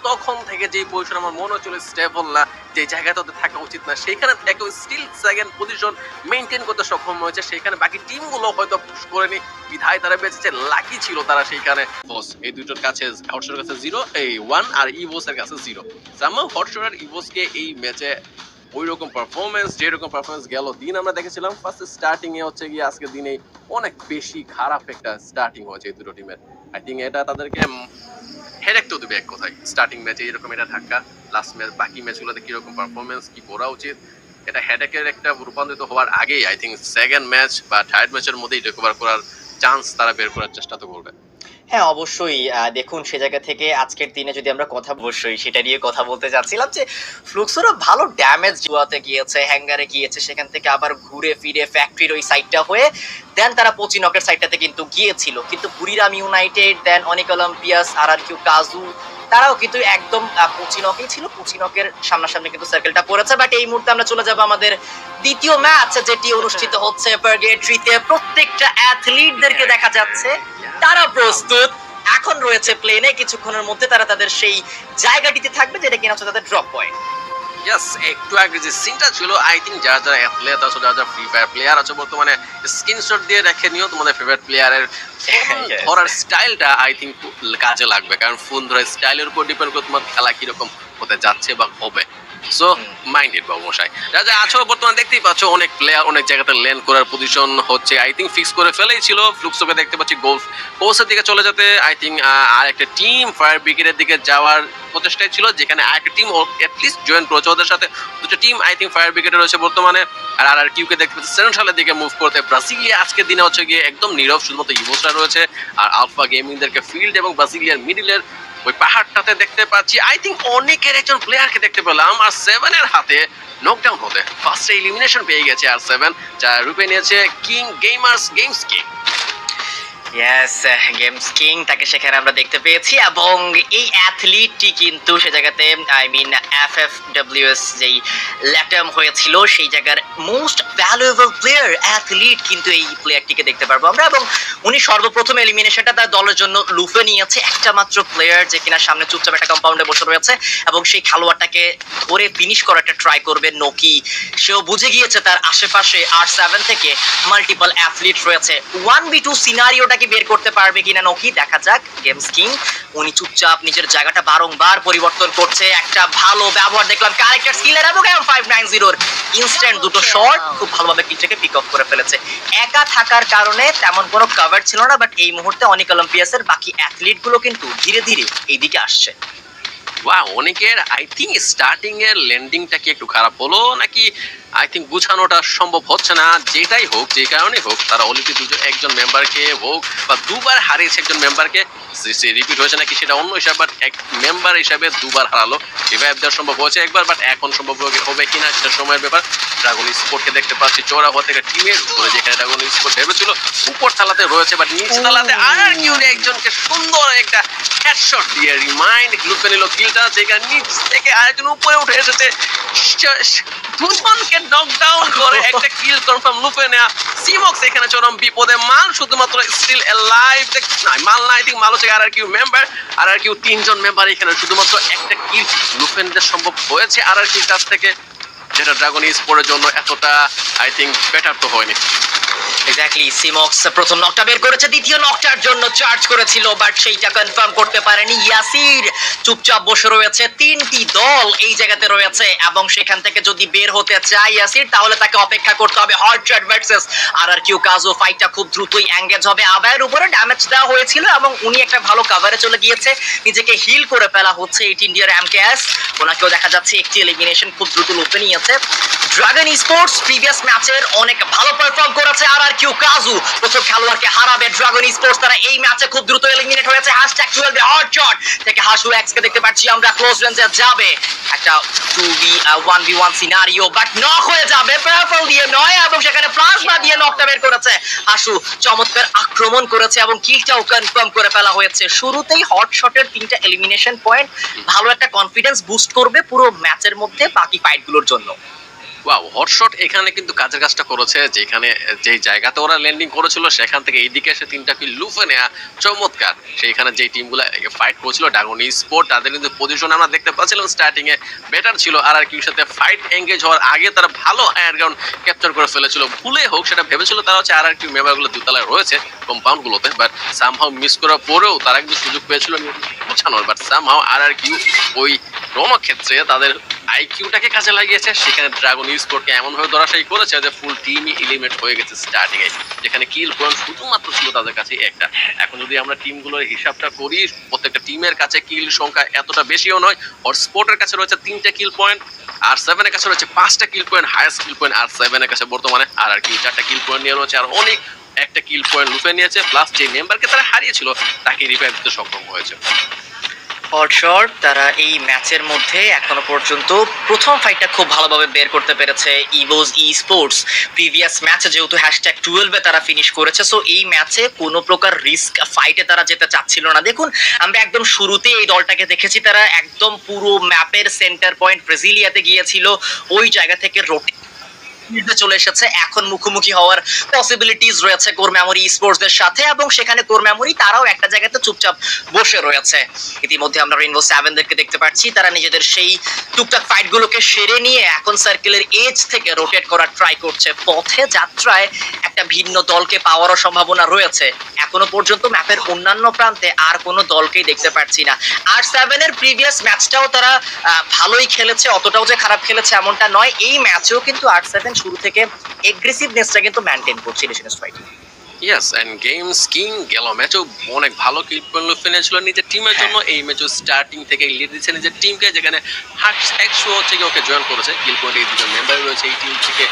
তখন থেকে যেই পজিশন আমার মনে হচ্ছিল স্টেবল না, যে জায়গাটা ওদের থাকা উচিত না সেখানে থেকে স্টিল সেকেন্ড পজিশন মেনটেন করতে সক্ষম হয়েছে। সেখানে বাকি টিমগুলো হয়তো পুশ করেনি, বিধায় তারা বেঁচেছে, লাকি ছিল তারা সেইখানে। বস এই দুটোর কাছে হটশটের কাছে 0, এই 1 আর ইভোসের কাছে 0। সামহাউ হটশট আর ইভোসকে এই ম্যাচে ওইরকম পারফরমেন্স, যেরকম পারফরমেন্স গেল দিন আমরা দেখেছিলাম, ফার্স্ট স্টার্টিং এ হচ্ছে গিয়ে আজকের দিনে অনেক বেশি খারাপ একটা স্টার্টিং হয়েছে এই দুটো টিমের। আই থিঙ্ক এটা তাদেরকে হেডেক তো দেবে এক কথায়, স্টার্টিং ম্যাচে এরকম এটা ধাক্কা, লাস্ট ম্যাচ বাকি ম্যাচগুলোতে কিরকম পারফরমেন্স কি করা উচিত, এটা হেডেকের একটা রূপান্তরিত হওয়ার আগেই আই থিঙ্ক সেকেন্ড ম্যাচ বা থার্ড ম্যাচের মধ্যেই রিকভার করার চান্স তারা বের করার চেষ্টা তো করবে। হ্যাঁ অবশ্যই, দেখুন সে জায়গা থেকে আজকের দিনে যদি আমরা কথা অবশ্যই সেটা নিয়ে কথা বলতে চাচ্ছিলাম যে ফ্লুক্সেরও ভালো ড্যামেজ জুয়াতে গিয়েছে, হ্যাঙ্গারে গিয়েছে, সেখান থেকে আবার ঘুরে ফিরে ফ্যাক্টরির ওই সাইডটা হয়ে দেন তারা পচিনকের সাইডটাতে কিন্তু গিয়েছিল, কিন্তু বুরিরাম ইউনাইটেড দেন অনেক অলিম্পিয়াস আর কিউ কাজু তারাও কিন্তু একদম পচিনকেই ছিল, পচিনকের সামনাসামনি কিন্তু সার্কেলটা পড়েছে। বাট এই মুহূর্তে আমরা চলে যাবো আমাদের দ্বিতীয় ম্যাচ যেটি অনুষ্ঠিত হচ্ছে পার্গেট্রিতে। প্রত্যেকটা অ্যাথলিটদেরকে দেখা যাচ্ছে তারা প্রস্তুত, এখন রয়েছে প্লেনে, কিছুক্ষণের মধ্যে তারা তাদের সেই জায়গাটিতে থাকবে যেটা কিনা হচ্ছে তাদের ড্রপ পয়েন্ট। ইয়েস, একটু আগে যে সিনটা ছিল আই থিঙ্ক যারা যারা অ্যাথলেট আছে, যারা যারা ফ্রি ফায়ার প্লেয়ার আছে বর্তমানে, স্ক্রিনশট দিয়ে রেখে নিও তোমাদের ফেভারিট প্লেয়ারের ধরার স্টাইলটা আই থিঙ্ক কাজে লাগবে, কারণ ফোন ধরার স্টাইলের উপর ডিপেন্ড করে তোমার খেলা কিরকম হতে যাচ্ছে বা হবে। সো মাইন্ডেড বাবু মশাই, যা যা আছো বর্তমানে দেখতেই পাচ্ছ অনেক প্লেয়ার অনেক জায়গাতে ল্যান্ড করার পজিশন হচ্ছে, আই থিঙ্ক ফিক্স করে ফেলেই ছিল। ফ্লুক্সোকে দেখতে পাচ্ছি কোর্সের দিকে চলে যেতে, আই থিঙ্ক আর একটা টিম ফায়ার ব্রিগেডের দিকে যাওয়ার প্রচেষ্টায় ছিল, যেখানে আর একটা টিম অ্যাটলিস্ট জয়েন করেছে ওদের সাথে। দুটো টিম আই থিঙ্ক ফায়ার ব্রিগেডে রয়েছে বর্তমানে, আর কিউকে দেখতে পাচ্ছি সেন্ট্রালের দিকে মুভ করতে। ব্রাজিলিয়া আজকের দিনে হচ্ছে গিয়ে একদম নীরব, শুধুমাত্র ইভোসরা রয়েছে আর আলফা গেমিংদেরকে ফিল্ড এবং ব্রাজিলিয়ার মিডিলের ওই পাহাড়টাতে দেখতে পাচ্ছি। আই থিঙ্ক অনেকের একজন প্লেয়ারকে দেখতে পেলাম আর 7 এর হাতে নকডাউন হতে ফার্স্টে এলিমিনেশন পেয়ে গেছে আর 7, যা রূপে নিয়েছে king games king. Yes, games king তাকে সেখানে আমরা দেখতে পেয়েছি, এবং এই অ্যাথলিটটি কিন্তু সে জায়গাতে আই মিন এফএফডব্লিউএস যেই ল্যাটাম হয়েছিল সেই জায়গার মোস্ট ভ্যালুয়েবল প্লেয়ার অ্যাথলিট, কিন্তু এই প্লেয়ারটিকে দেখতে পারবো আমরা। এবং উনি সর্বপ্রথম এলিমিনেশনটা তার দলের জন্য লুফে নিয়েছে, একটা মাত্র প্লেয়ার যে কিনা সামনে চুপচাপ একটা কম্পাউন্ডে বসে রয়েছে এবং সেই খেলোয়াড়টাকে ধরে ফিনিশ করাটা ট্রাই করবে নকি। সেও বুঝে গিয়েছে তার আশেপাশে R7 থেকে মাল্টিপল অ্যাথলিট রয়েছে, 1v2 সিনারিওটাকে বের করতে পারবে কিনা নকি, দেখা যাক। গেমস কিং উনি চুপচাপ নিজের জায়গাটা বারংবার পরিবর্তন করছে, একটা ভালো ব্যবহার দেখলাম ক্যারেক্টার স্কিলের, এবং 590 ইনস্ট্যান্ট দুটো শট খুব ভালোভাবে কিলটাকে পিক আপ করে ফেলেছে। একা থাকার কারণে তেমন কোনো কভার ছিল না, বাট এই মুহূর্তে অনেক অলিম্পিয়াসের বাকি অ্যাথলিট গুলো কিন্তু ধীরে ধীরে এইদিকে আসছে। অনেকের আই থিঙ্ক স্টার্টিং এর ল্যান্ডিংটা কি একটু খারাপ হলো নাকি আই থিঙ্ক গুছানোটা সম্ভব হচ্ছে না, যেটাই হোক যে কারণে হোক তারা অলরেডি একজন মেম্বারকে হোক বা দুবার হারিয়েছে একজন মেম্বারকে, সে রিপিট হয়েছে নাকি সেটা অন্য হিসাব, বাট এক মেম্বার হিসাবে দুবার হারালো, রিভাইভ দেওয়া সম্ভব হয়েছে একবার, বাট এখন সম্ভব হবে কিনা সেটা সময়ের ব্যাপার। ড্রাগন স্পোর্টকে দেখতে পাচ্ছি চোরা হওয়া থেকে টিমের উপরে, যেখানে ড্রাগন স্পোর্ট ভেবেছিল উপর তালাতে রয়েছে, বাট নিচ তালাতে আর কিউ একজনকে সুন্দর একটা হেডশট দিয়ে রিমাইন্ড লুপে নিল কিলটা, যেখানে নিচ থেকে আরেকজন উপরে উঠে এসেছে, দুজনকে নকডাউন করে একটা কিল কনফার্ম লুপে নেয়া। সিমক্স এখানে চরম বিপদে, মাল শুধুমাত্র স্টিল অ্যালাইভ, না মাল না, আই থিঙ্ক মাল হচ্ছে আর কিউ মেম্বার, আর কিউ 3 জন মেম্বার, এখানে শুধুমাত্র একটা কিল লুপে নিতে সম্ভব হয়েছে আর কিউর কাছ থেকে, যেটা ড্রাগন স্পোর্টের জন্য এতটা আই থিঙ্ক বেটার তো হয়নি। এক্স্যাক্টলি, সিমক্স প্রথম নকটা বের করেছে, দ্বিতীয় নকটার জন্য চার্জ করেছিল, বাট সেইটা কনফার্ম করতে পারেনি। ইয়াসির চুপচাপ বসে রয়েছে, 3টি দল এই জায়গাতে রয়েছে, এবং সেখান থেকে যদি বের হতে চায় ইয়াসির তাহলে তাকে অপেক্ষা করতে হবে হটশট ভার্সেস কিউ কাজু। ফাইটটা খুব দ্রুতই এঙ্গেজ হবে, আবায়ের উপরে ড্যামেজ দেওয়া হয়েছিল এবং উনি একটা ভালো কভারে চলে গিয়েছে, নিজেকে হিল করে ফেলা হচ্ছে 8 ইন্ডিয়ার এমকেএস। ওনাকেও দেখা যাচ্ছে একটি এলিমিনেশন খুব দ্রুত লুপে নিয়েছে। ড্রাগন স্পোর্টস প্রিভিয়াস ম্যাচের অনেক ভালো পারফর্ম করেছে, কিউ কাজু প্রথম খেলোয়াড়কে হারাবে ড্রাগন স্পোর্টস, তারা এই ম্যাচে খুব দ্রুত এলিমিনেট হয়েছে। #12 হটশট থেকে হাসু এক্স কে দেখতে পাচ্ছি আমরা, ক্লোজ রেঞ্জে যাবে একটা 1v1 সিনারিও, বাট নক হয়ে যাবে পার্পল দিয়ে নয়, এবং সেখানে প্লাজমা দিয়ে নকটা বের করেছে হাসু। চমৎকার আক্রমণ করেছে এবং কিলটাও কনফার্ম করে ফেলা হয়েছে। শুরুতেই হটশটের 3টা এলিমিনেশন পয়েন্ট ভালো একটা কনফিডেন্স বুস্ট করবে পুরো ম্যাচের মধ্যে বাকি ফাইটগুলোর জন্য। ওয়াও, হটশট এখানে কিন্তু কাজের কাজটা করেছে, যেখানে যেই জায়গাতে ওরা ল্যান্ডিং করেছিল সেখান থেকে এইদিকে এসে 3টা কিল লুফে নেওয়া চমৎকার। সেইখানে যেই টিমগুলো ফাইট করেছিল ড্রাগন স্পোর্ট, তাদের কিন্তু পজিশন আমরা দেখতে পাচ্ছিলাম স্টার্টিং এ বেটার ছিল, আর কিউর সাথে ফাইট এঙ্গেজ হওয়ার আগে তারা ভালো হায়ার গ্রাউন্ড ক্যাপচার করে ফেলেছিল। ভুলে হোক সেটা ভেবেছিল তারা হচ্ছে আর কিউ মেম্বারগুলো দুতলায় রয়েছে কম্পাউন্ড গুলোতে, বাট সামহাও মিস করার পরেও তারা কিন্তু সুযোগ পেয়েছিল পৌঁছানোর, বাট সামহাও আর কিউ ওই রণক্ষেত্রে তাদের আইকিউটাকে কাজে লাগিয়েছে। সেখানে ড্রাগন স্পোর্টকে এমনভাবে ধরাশায়ী করেছে যে ফুল টিমই এলিমিনেট হয়ে গেছে স্টার্টিং এ, যেখানে কিল পয়েন্ট শুধুমাত্র ছিল তাদের কাছে একটা। এখন যদি আমরা টিমগুলোর হিসাবটা করি, প্রত্যেকটা টিমের কাছে কিল সংখ্যা এতটা বেশিও নয়। হটস্পটের কাছে রয়েছে 3টা কিল পয়েন্ট, আর 7 এর কাছে রয়েছে 5টা কিল পয়েন্ট, হাইয়েস্ট কিল পয়েন্ট আর 7 এর কাছে বর্তমানে আর কিউ 4টা কিল পয়েন্ট নিয়ে রয়েছে, আর অনেক একটা কিল পয়েন্ট লুফে নিয়েছে, প্লাস যে মেম্বারকে তারা হারিয়েছিল তাকে রিভাইভ দিতে সক্ষম হয়েছে। হটশট তারা এই ম্যাচের মধ্যে এখনো পর্যন্ত প্রথম ফাইটটা খুব ভালোভাবে বের করতে পেরেছে। ইভোস ই স্পোর্টস প্রিভিয়াস ম্যাচে যেহেতু #12 তারা ফিনিশ করেছে, সো এই ম্যাচে কোনো প্রকার রিস্ক ফাইটে তারা যেতে চাচ্ছিল না। দেখুন, আমরা একদম শুরুতে এই দলটাকে দেখেছি, তারা একদম পুরো ম্যাপের সেন্টার পয়েন্ট ব্রাজিলিয়াতে গিয়েছিল, ওই জায়গা থেকে চলে এসেছে। এখন মুখোমুখি হওয়ার পসিবিলিটিস রয়েছে কোর মেমোরি স্পোর্টসদের সাথে, এবং সেখানে কোর মেমোরি তারাও একটা জায়গাতে চুপচাপ বসে রয়েছে। ইতিমধ্যে আমরা রেইনবো 7 দেখতে পাচ্ছি, তারা নিজেদের সেই টুকটাক ফাইট গুলোকে সেরে নিয়ে এখন সার্কেলের এজ থেকে রোটেট করার ট্রাই করছে। পথে যাত্রায় একটা ভিন্ন দলকে পাওয়ারও সম্ভাবনা রয়েছে। এখনো পর্যন্ত ম্যাপের অন্যান্য প্রান্তে আর কোনো দলকেই দেখতে পাচ্ছি না। আর 7 এর প্রিভিয়াস ম্যাচটাও তারা ভালোই খেলেছে, অতটাও যে খারাপ খেলেছে এমনটা নয়। এই ম্যাচেও কিন্তু R7 শুরু থেকে এগ্রেসিভনেসটা কিন্তু মেইনটেইন করছিল nations fight. Yes, and games king গেল ম্যাচেও অনেক ভালো কিল পয়েন্ট লুফে নিয়েছিল নিজের টিমের জন্য। এই ম্যাচও স্টার্টিং থেকে লিড দিচ্ছে নিজের টিমকে, যেখানে হার্টস হচ্ছে কি ওকে জয়েন করেছে। কিল পয়েন্টে এই দুজন মেম্বার রয়েছে এই টিম থেকে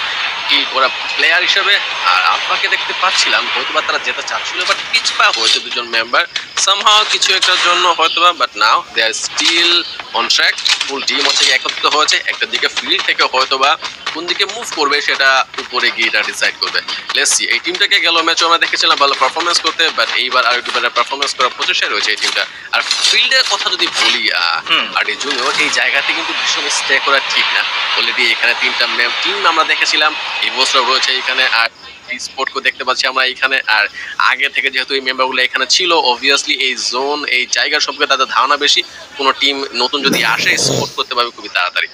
কিল করা প্লেয়ার হিসেবে। আর আলফাকে দেখতে পাচ্ছিলাম হয়তোবা তারা যেতে চাচ্ছিল, বাট পিছপা হয়েছে দুজন মেম্বার সামহাও কিছু একটার জন্য হয়তোবা, but now they are still on track. Full team হচ্ছে একত্রিত হয়েছে, একটা দিকে ফিল্ড থেকে হয়তোবা কোন দিকে মুভ করবে সেটা উপরে গিয়ে এটা ডিসাইড করবে। লেটস সি, এই টিমটাকে গেল ম্যাচে আমরা দেখেছিলাম ভালো পারফরমেন্স করতে, বাট এইবার আর একটু বেটার পারফরমেন্স করার প্রচেষ্টায় রয়েছে এই টিমটা। আর ফিল্ডের কথা যদি বলি, আর জুনিয়র এই জায়গাতে কিন্তু ভীষণ স্টে করা ঠিক না। অলরেডি এখানে 3টা টিম আমরা দেখেছিলাম, ইভোসরাও রয়েছে এখানে, আর স্পোর্টকে দেখতে পাচ্ছি আমরা এখানে। আর আগে থেকে যেহেতু এই মেম্বারগুলো এখানে ছিল, অবভিয়াসলি এই জোন এই জায়গার সম্পর্কে তাদের ধারণা বেশি। কোনো টিম নতুন যদি আসে স্পোর্ট করতে পারবে খুবই তাড়াতাড়ি।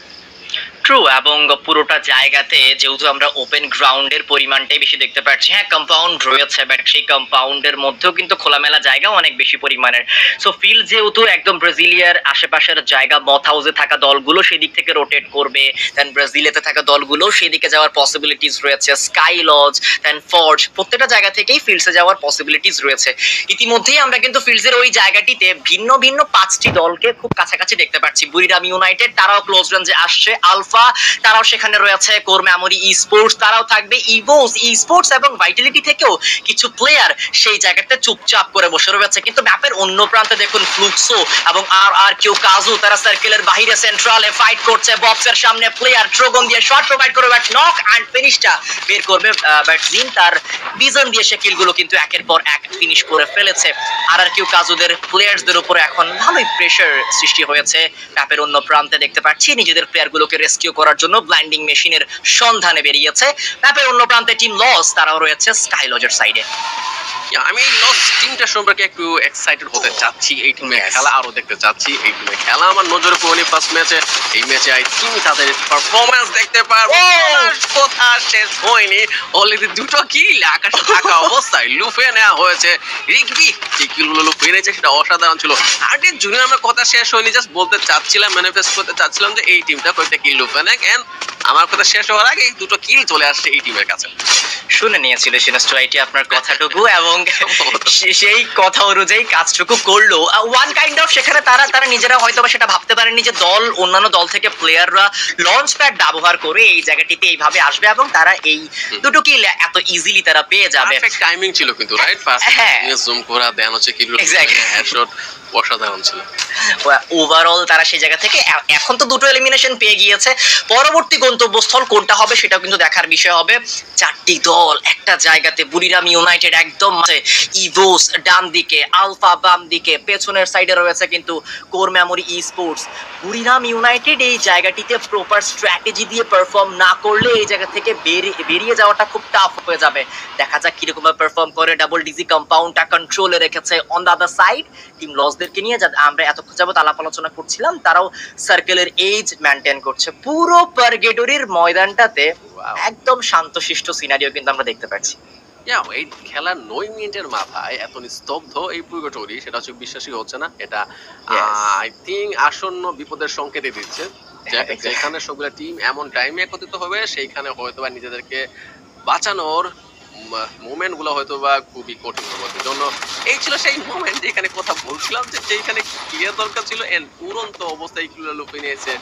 ট্রু, এবং পুরোটা জায়গাতে যেহেতু আমরা ওপেন গ্রাউন্ডের পরিমাণটাই বেশি দেখতে পাচ্ছি, হ্যাঁ কম্পাউন্ড রয়েছে, বাট সেই কম্পাউন্ডের মধ্যেও কিন্তু খোলামেলা জায়গা অনেক বেশি পরিমাণের। সো ফিল্ড যেহেতু একদম ব্রাজিলিয়ার আশেপাশের জায়গা, মথ হাউসে থাকা দলগুলো সেদিক থেকে রোটেট করবে, দেন ব্রাজিলিয়াতে থাকা দলগুলো সেদিকে যাওয়ার পসিবিলিটিস রয়েছে। স্কাই লজ, দেন ফর্জ, প্রত্যেকটা জায়গা থেকেই ফিল্ডসে যাওয়ার পসিবিলিটিস রয়েছে। ইতিমধ্যেই আমরা কিন্তু ফিল্ডসের ওই জায়গাটিতে ভিন্ন ভিন্ন 5টি দলকে খুব কাছাকাছি দেখতে পাচ্ছি। বুরিরাম ইউনাইটেড তারাও ক্লোজ রেঞ্জে আসছে, আলফা তারাও সেখানে রয়েছে, কোর মেমোরি ই স্পোর্টস তারাও থাকবে, ইভোস ই স্পোর্টস এবং ভাইটালিটি থেকেও কিছু প্লেয়ার সেই জায়গাতে চুপচাপ করে বসে রয়েছে। কিন্তু ম্যাপের অন্য প্রান্তে দেখুন ফ্লুক্সো এবং আর কিউ কাজু তারা সার্কেলের বাইরে সেন্ট্রালে ফাইট করছে। বক্সের সামনে প্লেয়ার ট্রোগন দিয়ে শট প্রোভাইড করে, বাট নক অ্যান্ড ফিনিশটা বের করবে ব্যাটসম্যান তার ভিজন দিয়ে। সে কিলগুলো কিন্তু একের পর এক ফিনিশ করে ফেলেছে। আর কিউ কাজুদের প্লেয়ার্সদের উপরে এখন ভালোই প্রেসার সৃষ্টি হয়েছে। ম্যাপের অন্য প্রান্তে দেখতে পাচ্ছি নিজেদের প্লেয়ারগুলোকে রেস্কিউ করার জন্য ব্লাইন্ডিং মেশিনের সন্ধানে বেরিয়েছে। ম্যাপের অন্য প্রান্তে টিম লস তারাও রয়েছে স্কাই লজের সাইডে। আমি লস টিমটা সম্পর্কে একটু এক্সাইটেড হতে চাচ্ছি, এই টিমে খেলা আরো দেখতে চাচ্ছি। এই টিমে খেলা আমার নজরে পড়েনি ফার্স্ট ম্যাচে। এই ম্যাচে আই থিঙ্ক তাদের পারফরম্যান্স দেখতে পারবো। কথা শেষ হয়নি, অলরেডি 2টো কিল আকাশে থাকা অবস্থায় লুফে নেওয়া হয়েছে। রিকবি যে কিলগুলো লুফে নিয়েছে সেটা অসাধারণ ছিল। আর জুনিয়র আমার কথা শেষ হয়নি, জাস্ট বলতে চাচ্ছিলাম, ম্যানিফেস্ট করতে চাচ্ছিলাম যে এই টিমটা কয়েকটা কিল লুফে নেয়, এন্ড আমার কথা শেষ হওয়ার আগে 2টো কিল চলে আসছে এই টিমের কাছে। শুনে নিয়েছিল সিনেস্ট্রাইটি আপনার কথাটুকু, এবং সেই কথা অনুযায়ী কাজটুকু করলো। ওয়ান কাইন্ড অফ সেখানে তারা নিজেরা হয়তো সেটা ভাবতে পারেনি যে দল অন্যান্য দল থেকে প্লেয়াররা লঞ্চ প্যাড ব্যবহার করে এই জায়গাটিতে এইভাবে আসবে এবং তারা এই 2টো কিল এত ইজিলি তারা পেয়ে যাবে। পারফেক্ট টাইমিং ছিল কিন্তু, রাইট? ফার্স্ট জুম করা দেন হচ্ছে কিল, এক্স্যাক্টলি হেডশট অসাধারণ ছিল। ওভারঅল তারা সেই জায়গা থেকে এখন তো দুটো এলিমিনেশন পেয়ে গিয়েছে, পরবর্তী গন্তব্যস্থল কোনটা হবে সেটাও কিন্তু দেখার বিষয় হবে। চারটি দল একটা জায়গাতে, বুড়িরাম ইউনাইটেড একদম মাঝে, ইভোস ডান দিকে, আলফা বাম দিকে, পেছনের সাইডে রয়েছে কিন্তু কোর মেমোরি ই স্পোর্টস। বুড়িরাম ইউনাইটেড এই জায়গাটিতে প্রপার স্ট্র্যাটেজি দিয়ে পারফর্ম না করলে এই জায়গা থেকে বেরিয়ে যাওয়াটা খুব টাফ হয়ে যাবে। দেখা যাক কিরকম পারফর্ম করে। ডাবল ডিজি কম্পাউন্ডটা কন্ট্রোলে রেখেছে on the other side team লসদেরকে নিয়ে, যা আমরা এতক্ষণ যাবত আলাপ আলোচনা করছিলাম, তারাও সার্কেলের এজ মেনটেন করছে। পুরো পারগেটরির ময়দানটাতে একদম শান্তশিষ্ট সিনারিও কিন্তু আমরা দেখতে পাচ্ছি। এই খেলার 9 মিনিটের মাথায় এত নিস্তব্ধ এই পুরোটরি, সেটা হচ্ছে বিশ্বাসই হচ্ছে না। এটা আই থিঙ্ক আসন্ন বিপদের সংকেতই দিচ্ছে। যেখানে সবগুলো টিম এমন টাইমে একত্রিত হবে, সেইখানে হয়তো বা নিজেদেরকে বাঁচানোর মোমেন্ট গুলো হয়তো বা খুবই কঠিন হবে। জন্য এই ছিল সেই মোমেন্ট যেখানে কথা বলছিলাম যে সেইখানে ক্লিয়ার দরকার ছিল, এন্ড উড়ন্ত অবস্থায় ক্লিয়ার লুপে নিয়েছে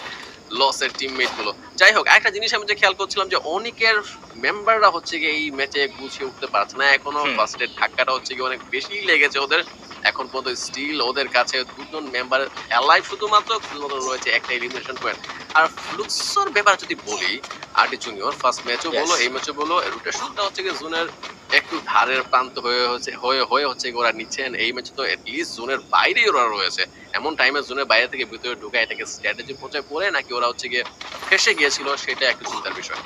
লসের টিমমেট গুলো। যাই হোক, একটা জিনিস আমি যে খেয়াল করছিলাম যে অনেকের মেম্বাররা হচ্ছে গিয়ে এই ম্যাচে গুছিয়ে উঠতে পারছে না এখনো। ফার্স্ট এর ধাক্কাটা হচ্ছে গিয়ে অনেক বেশি লেগেছে ওদের। এখন পর্যন্ত স্টিল ওদের কাছে দুজন মেম্বার অ্যালাইভ শুধুমাত্র রয়েছে একটা এলিমিনেশন পয়েন্ট। আর ফ্লুক্সর ব্যাপার যদি বলি, আরডি জুনিয়র ফার্স্ট ম্যাচও বলো এই ম্যাচও বলো, রোটেশনটা হচ্ছে গিয়ে জোনের একটু ধারের প্রান্ত হয়ে হচ্ছে ওরা নিচ্ছেন। এই ম্যাচে তো এটলিস্ট জোনের বাইরেই ওরা রয়েছে। এমন টাইমে জোনের বাইরে থেকে ভিতরে ঢুকে এটাকে স্ট্র্যাটেজি পৌঁছায় পড়ে নাকি ওরা হচ্ছে গিয়ে ফেসে গিয়েছিল, সেটা একটু চিন্তার বিষয়।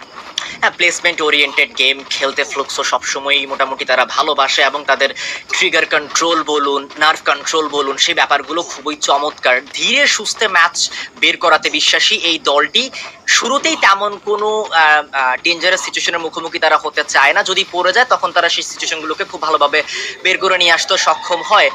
হ্যাঁ, প্লেসমেন্ট ওরিয়েন্টেড গেম খেলতে ফ্লুক্সও সবসময়ই মোটামুটি তারা ভালোবাসে, এবং তাদের ট্রিগার কন্ট্রোল বলুন, নার্ভ কন্ট্রোল বলুন, সেই ব্যাপারগুলো খুবই চমৎকার। ধীরে সুস্থে ম্যাচ বের করাতে বিশ্বাসী এই দলটি। শুরুতেই তেমন কোনো ডেঞ্জারাস সিচুয়েশনের মুখোমুখি তারা হতে চায় না। যদি পড়ে যায় তখন তারা সেই সিচুয়েশনগুলোকে খুব ভালোভাবে বের করে নিয়ে আসতে সক্ষম হয়।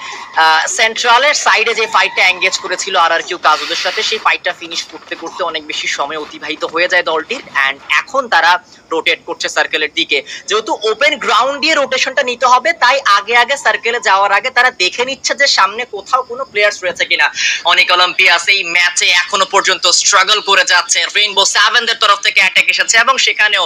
সেন্ট্রালের সাইডে যে ফাইটটা এঙ্গেজ করেছিল RRQ কাজুদের সাথে, সেই ফাইটটা ফিনিশ করতে করতে অনেক বেশি সময় অতিবাহিত হয়ে যায় দলটির। অ্যান্ড এখন তারা রোটেট করছে সার্কেলের দিকে। যেহেতু ওপেন গ্রাউন্ড দিয়ে রোটেশনটা নিতে হবে, তাই আগে আগে সার্কেলে যাওয়ার আগে তারা দেখে নিচ্ছে যে সামনে কোথাও কোনো প্লেয়ার্স রয়েছে কিনা। অনেক অলিম্পিয়াস এই ম্যাচে এখনো পর্যন্ত স্ট্রাগল করে যাচ্ছে। রেইনবো সেভেনদের তরফ থেকে অ্যাটাক এসেছে এবং সেখানেও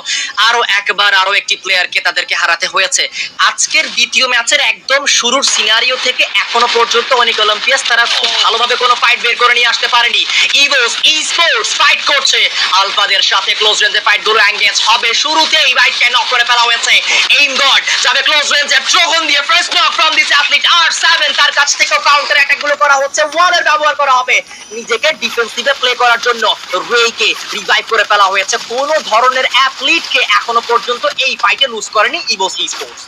আরো একটি প্লেয়ারকে তাদেরকে হারাতে হয়েছে। আজকের দ্বিতীয় ম্যাচের একদম শুরুর সিনারিও থেকে এখনো পর্যন্ত অনেক অলিম্পিয়াস তারা খুব ভালোভাবে কোনো ফাইট বের করে নিয়ে আসতে পারেনি। ইভোস ই স্পোর্টস ফাইট করছে আলফাদের সাথে, ক্লোজ রেঞ্জে ফাইট গুলো এঙ্গেজ হবে। শুরুতেই বাইটকে নক করে ফেলা হয়েছে। এইম গড যাবে ক্লোজ রেঞ্জে, ড্রাগন দিয়ে first knock from this athlete R7। তার কাছ থেকে কাউন্টার অ্যাটাক গুলো করা হচ্ছে, ওয়ালের ব্যবহার করা হবে নিজেকে ডিফেন্সিভে প্লে করার জন্য। রেইকে রিভাইভ করে ফেলা হয়েছে। কোনো ধরনের অ্যাথলিটকে এখনো পর্যন্ত এই ফাইটে লুজ করেনি ইভোস ই স্পোর্টস।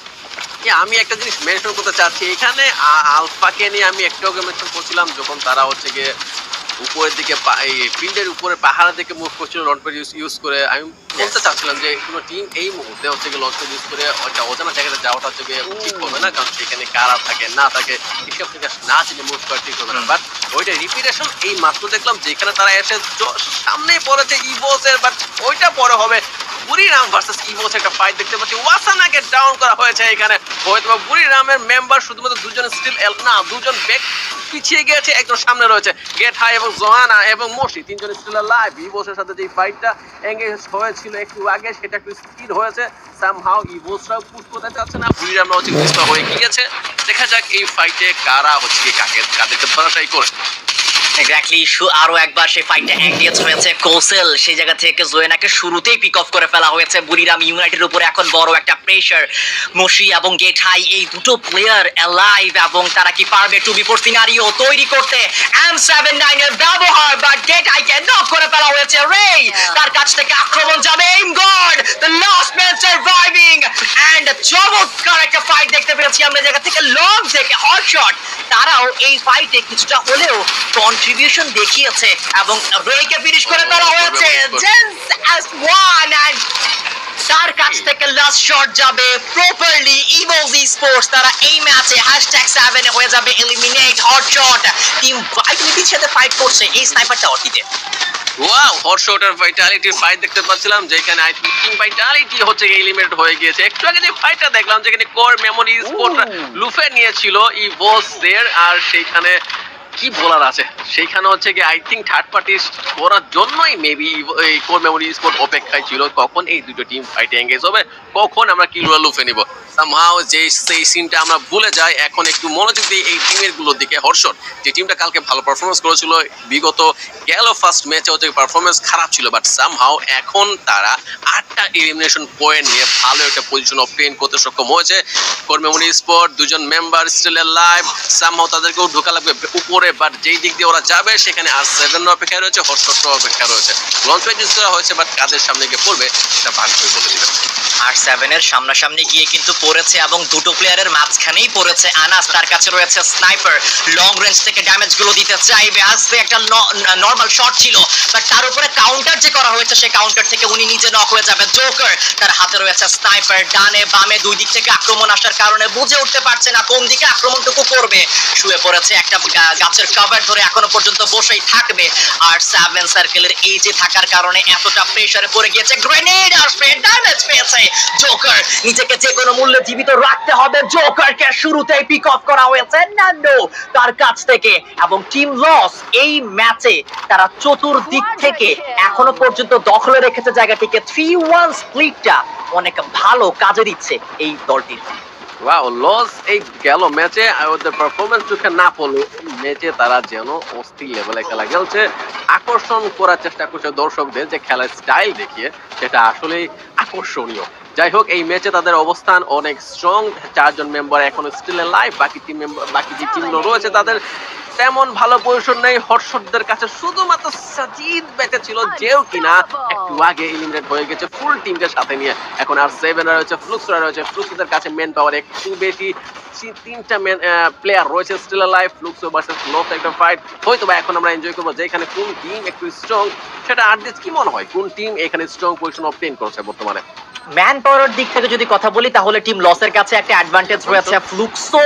আমি একটা জিনিস মেনশন করতে চাচ্ছি এখানে, আলফাকে নিয়ে আমি একটু আগে মেনশন করছিলাম যখন তারা হচ্ছে গিয়ে উপরের দিকে এই ফিল্ডের উপরে পাহাড়ের দিকে মুভ করছিল লঞ্চ প্যাড ইউজ করে। আমি বলতে চাচ্ছিলাম যে কোনো টিম এই মুহূর্তে হচ্ছে গিয়ে লঞ্চ প্যাড ইউজ করে একটা অজানা জায়গাতে যাওয়াটা হচ্ছে গিয়ে ঠিক হবে না, কারণ সেখানে কারা থাকে না থাকে এসব থেকে না চিনে মুভ করা ঠিক হবে না। বাট ওইটা রিপিটেশন এই মাত্র দেখলাম যেখানে তারা এসে সামনেই পড়েছে ইভোসের, বাট ওইটা পরে হবে বুড়িরাম ভার্সেস ইভোস একটা ফাইট দেখতে পাচ্ছি। ওয়াসানাকে ডাউন করা হয়েছে এখানে। হয়তো বুড়িরামের মেম্বার শুধুমাত্র দুজন স্টিল না, দুজন ব্যাক পিছিয়ে গিয়েছে, একজন সামনে রয়েছে। গেট হাই এবং জোহানা এবং মসি তিনজন স্টিল লাইভ। ইভোসের সাথে যে ফাইটটা এঙ্গেজ হয়েছিল একটু আগে, সেটা একটু স্পিড হয়েছে। সামহাউ ইভোসরাও পুশ করতে চাচ্ছে না, বুড়িরামরা হচ্ছে পিছপা হয়ে গিয়েছে। দেখা যাক এই ফাইটে কারা হচ্ছে কাদেরকে ধরাশায়ী করে। এক্স্যাক্টলি, আরো একবার সেই ফাইটটা এঙ্গেজ হয়েছে। কোসেল সেই জায়গা থেকে জোয়েনাকে শুরুতেই পিক অফ করে ফেলা হয়েছে। বুড়িরাম ইউনাইটেডের উপরে এখন বড় একটা প্রেসার। মসি এবং গেট হাই এই দুটো প্লেয়ার অ্যালাইভ, এবং তারা কি পারবে 2v4 সিনারিও তৈরি করতে? M79 এর ব্যবহার, বাট গেট হাইকে নক করে ফেলা হয়েছে। রে তার কাছ থেকে আক্রমণ যাবে। Aim god the last man surviving, and চমৎকার একটা ফাইট দেখতে পেয়েছি আমরা জায়গা থেকে লং থেকে হট শট। তারাও এই ফাইটে কিছুটা হলেও কন্ট্রিবিউশন দেখিয়েছে এবং রেকে ফিনিশ করে ফেলা হয়েছে। জেন্স as one, and তার কাছ থেকে লাস্ট শট যাবে প্রপারলি ইভোস ই স্পোর্টস। তারা এই ম্যাচে #7 এ হয়ে যাবে এলিমিনেট। হট শট টিম ভাইটালিটির সাথে ফাইট করছে এই স্নাইপারটা অটিতে। ওয়াও, হট শটের ভাইটালিটি ফাইট দেখতে পাচ্ছিলাম যেখানে আই থিংক টিম ভাইটালিটি হচ্ছে এলিমিনেট হয়ে গিয়েছে। একটু আগে যে ফাইটটা দেখলাম যেখানে কোর মেমোরি স্পোর্ট লুফে নিয়েছিল ইভোস দের, আর সেইখানে কি বলার আছে সেইখানে হচ্ছে কি আই থিঙ্ক থার্ড পার্টি করার জন্যই মেবি এই কোর মেমোরি স্পোর্ট অপেক্ষায় ছিল কখন এই দুটো টিম ফাইটে এঙ্গেজ হবে, কখন আমরা কিলরা লুফে নিব। সামহাও যে সেই সিনটা আমরা ভুলে যাই, এখন একটু মনোযোগ দিই এই টিমের গুলোর দিকে। হর্ষণ যে টিমটা কালকে ভালো পারফরমেন্স করেছিল, বিগত গেল ফার্স্ট ম্যাচে হচ্ছে পারফরমেন্স খারাপ ছিল, বাট সামহাও এখন তারা 8টা এলিমিনেশন পয়েন্ট নিয়ে ভালো একটা পজিশন অবটেইন করতে সক্ষম হয়েছে। কোর মেমোরি স্পোর্ট দুজন মেম্বার স্টিল লাইভ, সামহাও তাদেরকেও ঢোকা লাগবে উপরে, বাট যেই দিক দিয়ে ওরা যাবে সেখানে আর 7 অপেক্ষা রয়েছে, হর্ষণ অপেক্ষা রয়েছে। লঞ্চ প্যাড ইউজ করা হয়েছে, বাট কাদের সামনে গিয়ে পড়বে সেটা ভাগ্যই বলে দিবে। আর 7 এর সামনাসামনি গিয়ে কিন্তু পড়েছে এবং দুটো প্লেয়ারের মাঝখানেই পড়েছে আনাস। তার কাছে রয়েছে স্নাইপার, লং রেঞ্জ থেকে ড্যামেজ গুলো দিতে চাইবে। আজকে একটা নরমাল শট ছিল, বাট তার উপরে কাউন্টার যে করা হয়েছে সেই কাউন্টার থেকে উনি নিজে নক হয়ে যাবে। জোকার তার হাতে রয়েছে স্নাইপার, ডানে বামে দুই দিক থেকে আক্রমণ আসার কারণে বুঝে উঠতে পারছে না কোন দিকে আক্রমণটুকু করবে। শুয়ে পড়েছে একটা গাছের কভার ধরে, এখনো পর্যন্ত বসেই থাকবে। আর 7 সার্কেলের এই যে থাকার কারণে এতটা প্রেসারে পড়ে গিয়েছে, গ্রেনেড আসবে, ড্যামেজ পেয়েছে। জোকার নিজেকে যে কোনো মূল্যে জীবিত রাখতে হবে। জোকারকে শুরুতেই পিক অফ করা হয়েছে ন্যান্ডো তার কাছ থেকে, এবং টিম লস এই ম্যাচে তারা চতুর্দিক থেকে এখনো পর্যন্ত দখলে রেখেছে জায়গাটিকে। 3-1 স্প্লিটটা অনেক ভালো কাজে দিচ্ছে এই দলটির। ওয়াও, লস এই গেল ম্যাচে ওদের পারফরমেন্স চোখে না পড়লো, ম্যাচে তারা যেন অস্থির লেভেলে খেলা খেলছে, আকর্ষণ করার চেষ্টা করছে দর্শকদের, যে খেলার স্টাইল দেখিয়ে সেটা আসলেই আকর্ষণীয়। যাই হোক, এই ম্যাচে তাদের অবস্থান অনেক স্ট্রং, 4 জন মেম্বার এখনো স্টিল লাইভ, বাকি টিম মেম্বার বাকি যে টিমগুলো রয়েছে তাদের তেমন ভালো পজিশন নেই। হর্ষদের কাছে শুধুমাত্র সাজিদ বেঁচে ছিল, যেও কিনা একটু আগে এলিমিনেট হয়ে গেছে ফুল টিমকে সাথে নিয়ে। এখন আর 7 রয়েছে, ফ্লুক্সরা রয়েছে, ফ্লুক্সদের কাছে মেন পাওয়ার একটু বেশি, 3টা মেন প্লেয়ার রয়েছে still live. Flux versus loss একটা ফাইট হয়তো বা এখন আমরা এনজয় করবো, যেখানে কোন টিম একটু স্ট্রং সেটা আর্ডিস কি মনে হয়, কোন টিম এখানে স্ট্রং পজিশন অবটেইন করছে বর্তমানে? ম্যান পাওয়ারের দিক থেকে যদি কথা বলি তাহলে টিম লসের কাছে একটা অ্যাডভান্টেজ রয়েছে ফ্লুক্সো,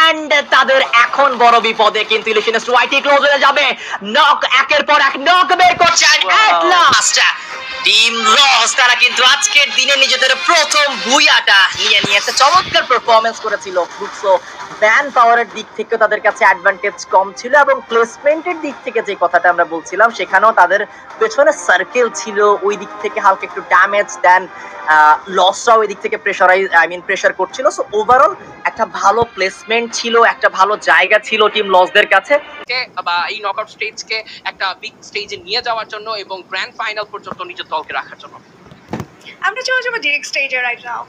এন্ড তাদের এখন বড় বিপদে, কিন্তু ইলিশনিস্ট ওয়াইটি ক্লোজ হয়ে যাবে। নক একের পর এক নক বের করছে, এট লাস্ট টিম লস তারা কিন্তু আজকের দিনে নিজেদের প্রথম বুয়াটা নিয়ে নিয়েছে। চমৎকার পারফরমেন্স করেছিল ফ্লুক্সো। ম্যান পাওয়ারের দিক থেকে তাদের কাছে অ্যাডভান্টেজ কম ছিল, এবং প্লেসমেন্টের দিক থেকে যে কথাটা আমরা বলছিলাম সেখানেও তাদের পেছনে সার্কেল ছিল, ওই দিক থেকে হালকা একটু ড্যামেজ দেন। লসরাও ওই দিক থেকে প্রেশার করছিল। সো ওভারঅল একটা ভালো প্লেসমেন্ট ছিল, একটা ভালো জায়গা ছিল টিম লসদের কাছে, বা এই নকআউট স্টেজকে একটা বিগ স্টেজে নিয়ে যাওয়ার জন্য এবং গ্র্যান্ড ফাইনাল পর্যন্ত নিজের দলকে রাখার জন্য। আমরা চলে যাবো ডিরেক্ট স্টেজে রাইট নাও।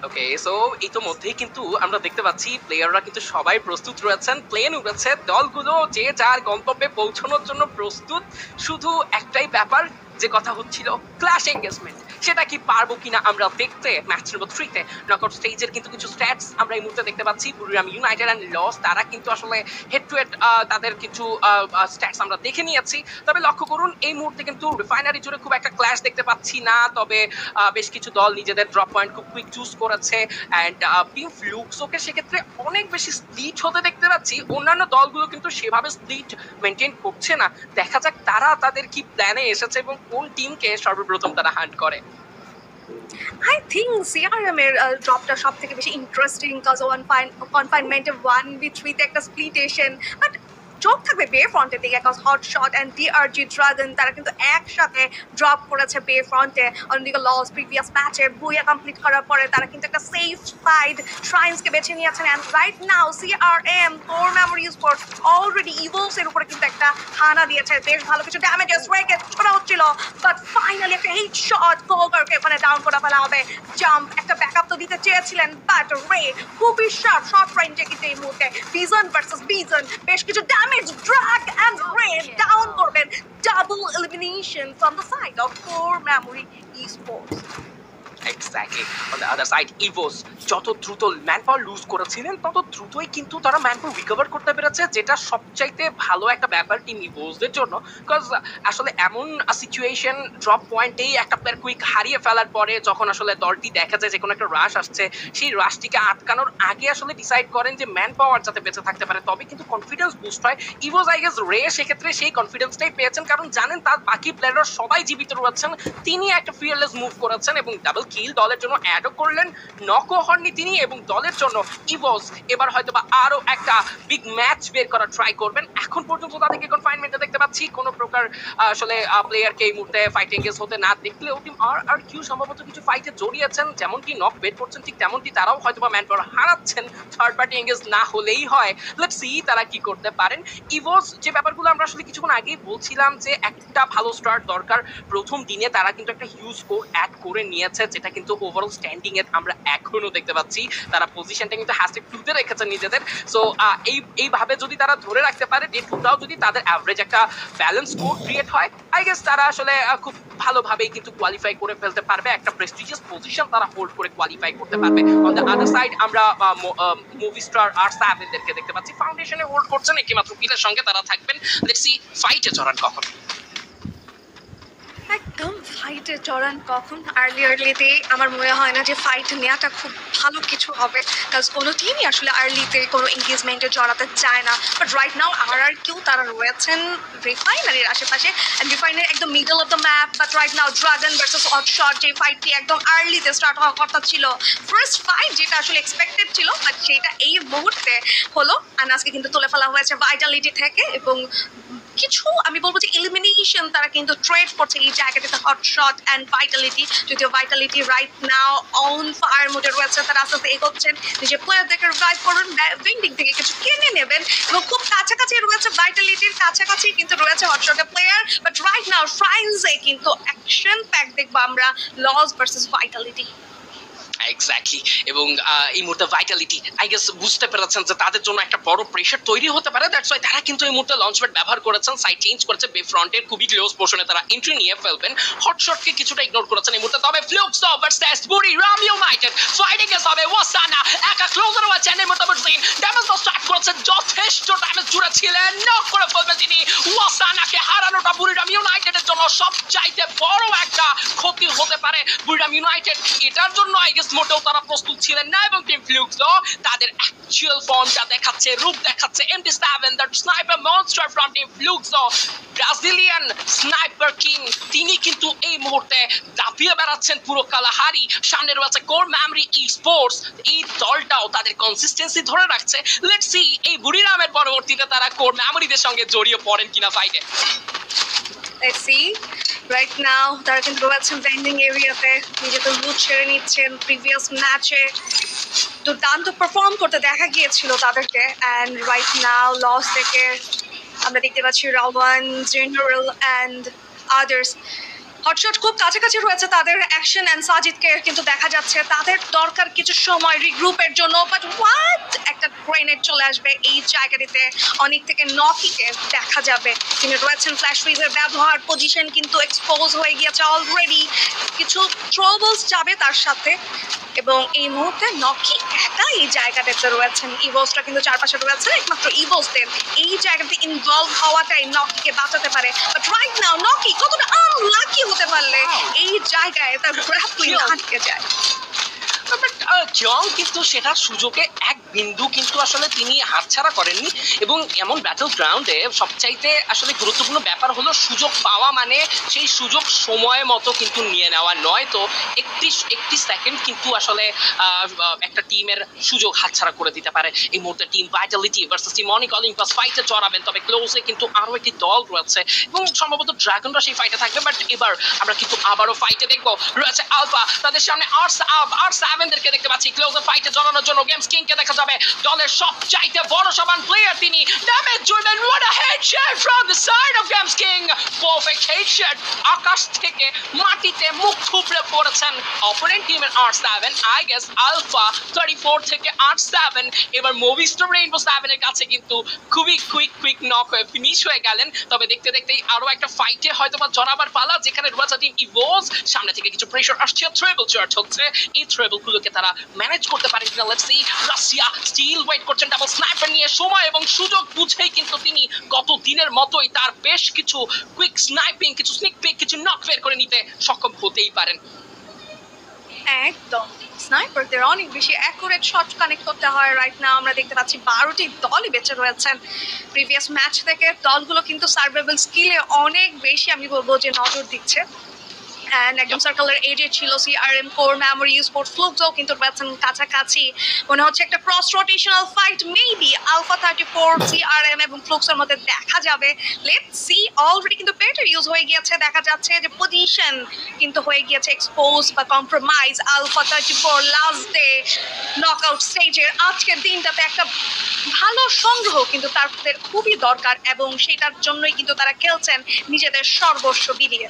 ওকে, সো ইতোমধ্যেই কিন্তু আমরা দেখতে পাচ্ছি প্লেয়াররা কিন্তু সবাই প্রস্তুত রয়েছেন, প্লেন উড়েছে, দলগুলো যে যার গন্তব্যে পৌঁছানোর জন্য প্রস্তুত। শুধু একটাই ব্যাপার, যে কথা হচ্ছিল ক্লাশ এঙ্গেজমেন্ট, সেটা কি পারবো কিনা আমরা দেখতে। ম্যাচ নম্বর 3 তে নকআউট স্টেজের কিন্তু কিছু স্ট্যাটস আমরা এই মুহূর্তে দেখতে পাচ্ছি। বুরিরাম ইউনাইটেড এন্ড লস তারা কিন্তু আসলে হেড টু হেড তাদের কিছু স্ট্যাটস আমরা দেখে নিয়েছি। তবে লক্ষ্য করুন এই মুহূর্তে কিন্তু রিফাইনারি জুড়ে খুব একটা ক্ল্যাশ দেখতে পাচ্ছি না, তবে বেশ কিছু দল নিজেদের ড্রপ পয়েন্ট খুব কুইক চুজ করেছে, এন্ড টিম ফ্লুক্সোকে সেক্ষেত্রে অনেক বেশি স্প্লিট হতে দেখতে পাচ্ছি। অন্যান্য দলগুলো কিন্তু সেভাবে স্প্লিট মেনটেন করছে না। দেখা যাক তারা তাদের কি প্ল্যানে এসেছে এবং কোন টিমকে সর্বপ্রথম তারা হান্ট করে। I think CRM এর ড্রপটা সব থেকে বেশি ইন্টারেস্টিং, কজ কনফাইনমেন্টে 1v3 তে একটা স্প্লিটেশন, বাট চোখ থাকবে বে ফ্রন্টের দিকে, cause hot shot and DRG dragon তারা কিন্তু একসাথে ড্রপ করেছে বে ফ্রন্টে। অন্যদিকে লস প্রিভিয়াস ম্যাচে বুয়া কমপ্লিট করার পরে তারা কিন্তু একটা সেফ সাইড ট্রাইন্সকে বেছে নিয়েছেন, and right now CRM core memory sports already ইভোলসের উপরে কিন্তু একটা হানা দিয়েছে, বেশ ভালো কিছু ড্যামেজেস রেখে করা হচ্ছিল, বাট ফাইনালি একটা হিট শট কোগারকে ওখানে ডাউন করে ফেলা হবে। জাম্প একটা ব্যাকআপ তো দিতে চেয়েছিলেন, বাট রে খুবই শার্প শর্ট রেঞ্জে কিন্তু এই মুহূর্তে বিজন ভার্সেস বিজন বেশ কিছু damage drag and rain down করবেন। Double elimination from the side of Core Memory Esports. Exactly, on the other side ইভোস যত দ্রুত ম্যানপাওয়ার লুজ করেছিলেন তত দ্রুতই কিন্তু তারা ম্যানপাওয়ার রিকভার করতে পেরেছে, যেটা সবচাইতে ভালো একটা ব্যাপার টিম ইভোসদের জন্য। বিকজ আসলে এমন সিচুয়েশন ড্রপ পয়েন্টেই একটা প্লেয়ার কুইক হারিয়ে ফেলার পরে যখন আসলে দলটি দেখা যায় যে কোনো একটা রাশ আসছে, সেই রাশটিকে আটকানোর আগে আসলে ডিসাইড করেন যে ম্যান পাওয়ার যাতে বেঁচে থাকতে পারে, তবে কিন্তু কনফিডেন্স বুস্ট হয়। ইভোস আই গেস রে সেক্ষেত্রে সেই কনফিডেন্সটাই পেয়েছেন, কারণ জানেন তার বাকি প্লেয়াররা সবাই জীবিত রয়েছেন, তিনি একটা ফিয়ারলেস মুভ করেছেন এবং ডাবল কিল দলের জন্য অ্যাডও করলেন, নকও হননি তিনি, এবং দলের জন্য ইভোস এবার হয়তো বা আরো একটা বিগ ম্যাচ বের করা ট্রাই করবেন। এখন পর্যন্ত তাদেরকে কনফাইনমেন্টে দেখতে পাচ্ছি, কোনো প্রকার আসলে প্লেয়ারকে এই মুহূর্তে ফাইট এঙ্গেজ হতে না দেখলেও টিম আর কিউ সম্ভবত কিছু ফাইটে জড়িয়েছেন, যেমনটি নক বেট করছেন ঠিক তেমনটি তারাও হয়তো বা ম্যান পাওয়ার হারাচ্ছেন। থার্ড পার্টি এঙ্গেজ না হলেই হয়, লেটস সি তারা কি করতে পারেন। ইভোস যে ব্যাপারগুলো আমরা আসলে কিছুক্ষণ আগেই বলছিলাম যে একটা ভালো স্টার্ট দরকার, প্রথম দিনে তারা কিন্তু একটা হিউজ স্কোর অ্যাড করে নিয়েছে, যেটা কিন্তু ওভারঅল স্ট্যান্ডিং এ আমরা এখনো দেখতে পাচ্ছি। তারা পজিশনটা কিন্তু হ্যাশট্যাগ 2 তে রেখেছেন নিজেদের। সো এইভাবে যদি তারা ধরে রাখতে পারে, ডে 2টাও যদি তাদের অ্যাভারেজ একটা ব্যালেন্স স্কোর ক্রিয়েট হয়, আই গেস তারা আসলে খুব ভালোভাবেই কিন্তু কোয়ালিফাই করে ফেলতে পারবে, একটা প্রেস্টিজিয়াস পজিশন তারা হোল্ড করে কোয়ালিফাই করতে পারবে। অন দ্য আদার সাইড আমরা মুভি স্টার R7 দেরকে দেখতে পাচ্ছি ফাউন্ডেশনে হোল্ড করছেন, একমাত্র কিলের সঙ্গে তারা থাকবেন। লেটস সি ফাইটে জড়ান কখন। একদম ফাইটে জড়ান কখন, আর্লিতে আমার মনে হয় না যে ফাইট নেওয়াটা খুব ভালো কিছু হবে, কাজ কোনো টিমই আসলে আর্লিতে কোনো এঙ্গেজমেন্টে জড়াতে চায় না। বাট রাইট নাও কেউ তারা রয়েছেন রিফাইনারির আশেপাশে, অ্যান্ড রিফাইনারি একদম middle of the map. But right now dragon versus hotshot, যে ফাইটটি একদম আর্লিতে স্টার্ট হওয়ার কথা ছিল, ফার্স্ট ফাইট যেটা আসলে এক্সপেক্টেড ছিল, বাট সেটা এই মুহূর্তে হলো। অ্যান্ড আজকে কিন্তু তুলে ফেলা হয়েছে ভাইটালিটি থেকে, এবং কিছু আমি বলবো যে এলিমিনেশন তারা কিন্তু ট্রেড করছে এই জায়গাটাতে, হটশট অ্যান্ড ভাইটালিটি। যদিও Vitality right now on fire মোডে রয়েছে, তারা আস্তে আস্তে এগোচ্ছেন, নিজের প্লেয়ারদেরকে রিভাইভ করুন, ভেন্ডিং থেকে কিছু কিনে নেবেন, এবং খুব কাছাকাছি রয়েছে ভাইটালিটির কাছাকাছি কিন্তু রয়েছে হটশটের প্লেয়ার। বাট রাইট নাও ফ্রাইন্সে কিন্তু অ্যাকশন প্যাক দেখবো আমরা, লস ভার্সেস ভাইটালিটি। এক্স্যাক্টলি, এবং এই মুহূর্তে ভাইটালিটি আই গেস বুঝতে পেরেছেন যে তাদের জন্য একটা বড় প্রেশার তৈরি হতে পারে, দ্যাটস ওয়াই তারা কিন্তু এই মুহূর্তে লঞ্চ প্যাড ব্যবহার করেছেন, সাইড চেঞ্জ করেছে, বে ফ্রন্টের খুবই ক্লোজ পোর্শনে তারা এন্ট্রি নিয়ে ফেলবেন, হটশটকে কিছুটা ইগনোর করেছেন এই মুহূর্তে। তবে Fluxo versus Buriram United fighting এস হবে, ওয়াসানা একা ক্লোজার ওয়াচেন এই মুহূর্তে বুঝিন ড্যামেজ স্টার্ট করেছে, যথেষ্ট ড্যামেজ জুড়ে ছিলেন, নক করে ফেলবেন তিনি। ওয়াসানাকে হারানোটা বুরিরাম ইউনাইটেডের জন্য সবচাইতে বড় একটা ক্ষতি হতে পারে। বুরিরাম ইউনাইটেড এটার জন্য আই গেস মোটেও তারা প্রস্তুত ছিলেন না, এবং টিম ফ্লুক্স তাদের অ্যাকচুয়াল ফর্মটা দেখাচ্ছে, রূপ দেখাচ্ছে। MT7 the sniper monster from team flux, Brazilian sniper king, তিনি কিন্তু এই মুহূর্তে দাপিয়ে বেড়াচ্ছেন পুরো কালাহারি। সামনে রয়েছে কোর মেমরি ই স্পোর্টস, এই দলটাও তাদের কনসিস্টেন্সি ধরে রাখছে। লেটস সি এই বুড়িরামের পরবর্তীতে তারা কোর মেমরিদের সঙ্গে জড়িয়ে পড়েন কিনা ফাইটে। Let's see. রাইট নাও তারা কিন্তু রয়েছেন ভেন্ডিং এরিয়াতে, নিজেদের লুট ছেড়ে নিচ্ছেন। প্রিভিয়াস ম্যাচে দুর্দান্ত পারফর্ম করতে দেখা গিয়েছিল তাদেরকে, অ্যান্ড রাইট নাও লস থেকে আমরা দেখতে পাচ্ছি Ra One, general and others. Hotshot খুব কাছাকাছি রয়েছে তাদের অ্যাকশন, অ্যান্ড সাজিদকে কিন্তু দেখা যাচ্ছে তাদের দরকার কিছু সময় রিগ্রুপের জন্য। বাট হোয়াট, একটা গ্রেনেড চলে আসবে এই জায়গাটিতে, অনেক থেকে নকিকে দেখা যাবে তিনি রয়েছেন ফ্ল্যাশ ফ্রিজের ব্যবহার, পজিশন কিন্তু এক্সপোজ হয়ে গিয়েছে অলরেডি, কিছু ট্রাবলস যাবে তার সাথে, এবং এই মুহূর্তে নকি একা এই জায়গাটাতে রয়েছেন। ইভোসটা কিন্তু চারপাশে রয়েছে, একমাত্র ইভোসদের এই জায়গাতে ইনভলভ হওয়াটাই নকিকে বাঁচাতে পারে। বাট রাইট নাও নকি কতটা আনলাকি হতে পারলে এই জায়গায় তার গ্র্যাপলিং আটকে যায়। জং কিন্তু সেটার সুযোগে এক বিন্দু কিন্তু আসলে তিনি হাতছাড়া করেননি, এবং এমন ব্যাটল গ্রাউন্ডে সবচাইতে আসলে গুরুত্বপূর্ণ ব্যাপার হলো সুযোগ পাওয়া মানে সেই সুযোগ সময় মতো কিন্তু নিয়ে নেওয়া নয়। তো একটি সেকেন্ড কিন্তু আসলে একটা টিমের সুযোগ হাতছাড়া করে দিতে পারে। এই মুহূর্তে টিম ভাইটালিটি ভার্সেস টিম অনিক অলিম্পাস ফাইটে জড়াবেন, তবে ক্লোজে কিন্তু আরো একটি দল রয়েছে, এবং সম্ভবত ড্রাগনরা সেই ফাইটে থাকবে। বাট এবার আমরা কিন্তু আবারও ফাইটে দেখবো, রয়েছে আলফা, তাদের সামনে R7 দেরকে দেখতে পাচ্ছি ক্লোজে ফাইটে জড়ানোর জন্য। গেমস কিংকে দেখা যাবে, দলের সবচাইতে বড় সমান প্লেয়ার তিনি, ড্যামেজ জুড়বেন। What a headshot from the side of games king, perfect headshot, আকাশ থেকে মাটিতে মুখ থুবড়ে পড়েছেন অপোনেন্ট টিমের R7। আই গেস আলফা 34 থেকে R7 এবার মুভিস্টার রেইনবো 7 এর কাছে কিন্তু খুবই কুইক নক হয়ে ফিনিশ হয়ে গেলেন। তবে দেখতে দেখতেই আরো একটা ফাইটে হয়তোবা জড়াবার পালা, যেখানে রয়েছে টিম ইভোস, সামনে থেকে কিছু প্রেসার আসছে, ট্রেবল চার্জ হচ্ছে, এই ট্রেবল গুলোকে তারা ম্যানেজ করতে পারেন কিনা। Let's see, Russia still wait করছেন ডাবল স্নাইপার নিয়ে, সময় এবং সুযোগ বুঝেই কিন্তু তিনি গত দিনের মতোই তার বেশ কিছু কুইক স্নাইপিং, কিছু স্নিক পিক, কিছু নক বের করে নিতে সক্ষম হতেই পারেন। একদম স্নাইপারদের অনেক বেশি অ্যাকুরেট শট কানেক্ট করতে হয়। রাইট নাও আমরা দেখতে পাচ্ছি 12টি দলই বেঁচে রয়েছেন প্রিভিয়াস ম্যাচ থেকে। দলগুলো কিন্তু সার্ভাইভাল স্কিলে অনেক বেশি আমি বলবো যে নজর দিচ্ছে, অ্যান্ড একদম সার্কেলের এজে ছিল সিআরএম, কোর মেমোরি, স্পোর্টস ফ্লুকসও কিন্তু রয়েছেন কাছাকাছি। মনে হচ্ছে একটা cross rotational fight maybe alpha 34 CRM এবং ফ্লুকসের মধ্যে দেখা যাবে। লেটস সি, অলরেডি কিন্তু পেটার ইউজ হয়ে গিয়েছে, দেখা যাচ্ছে যে পজিশন কিন্তু হয়ে গিয়েছে এক্সপোজ বা compromise. Alpha 34 last day knockout স্টেজের আজকের দিনটাতে একটা ভালো সংগ্রহ কিন্তু তাদের খুবই দরকার এবং সেটার জন্যই কিন্তু তারা খেলছেন নিজেদের সর্বস্ব বিলিয়ে।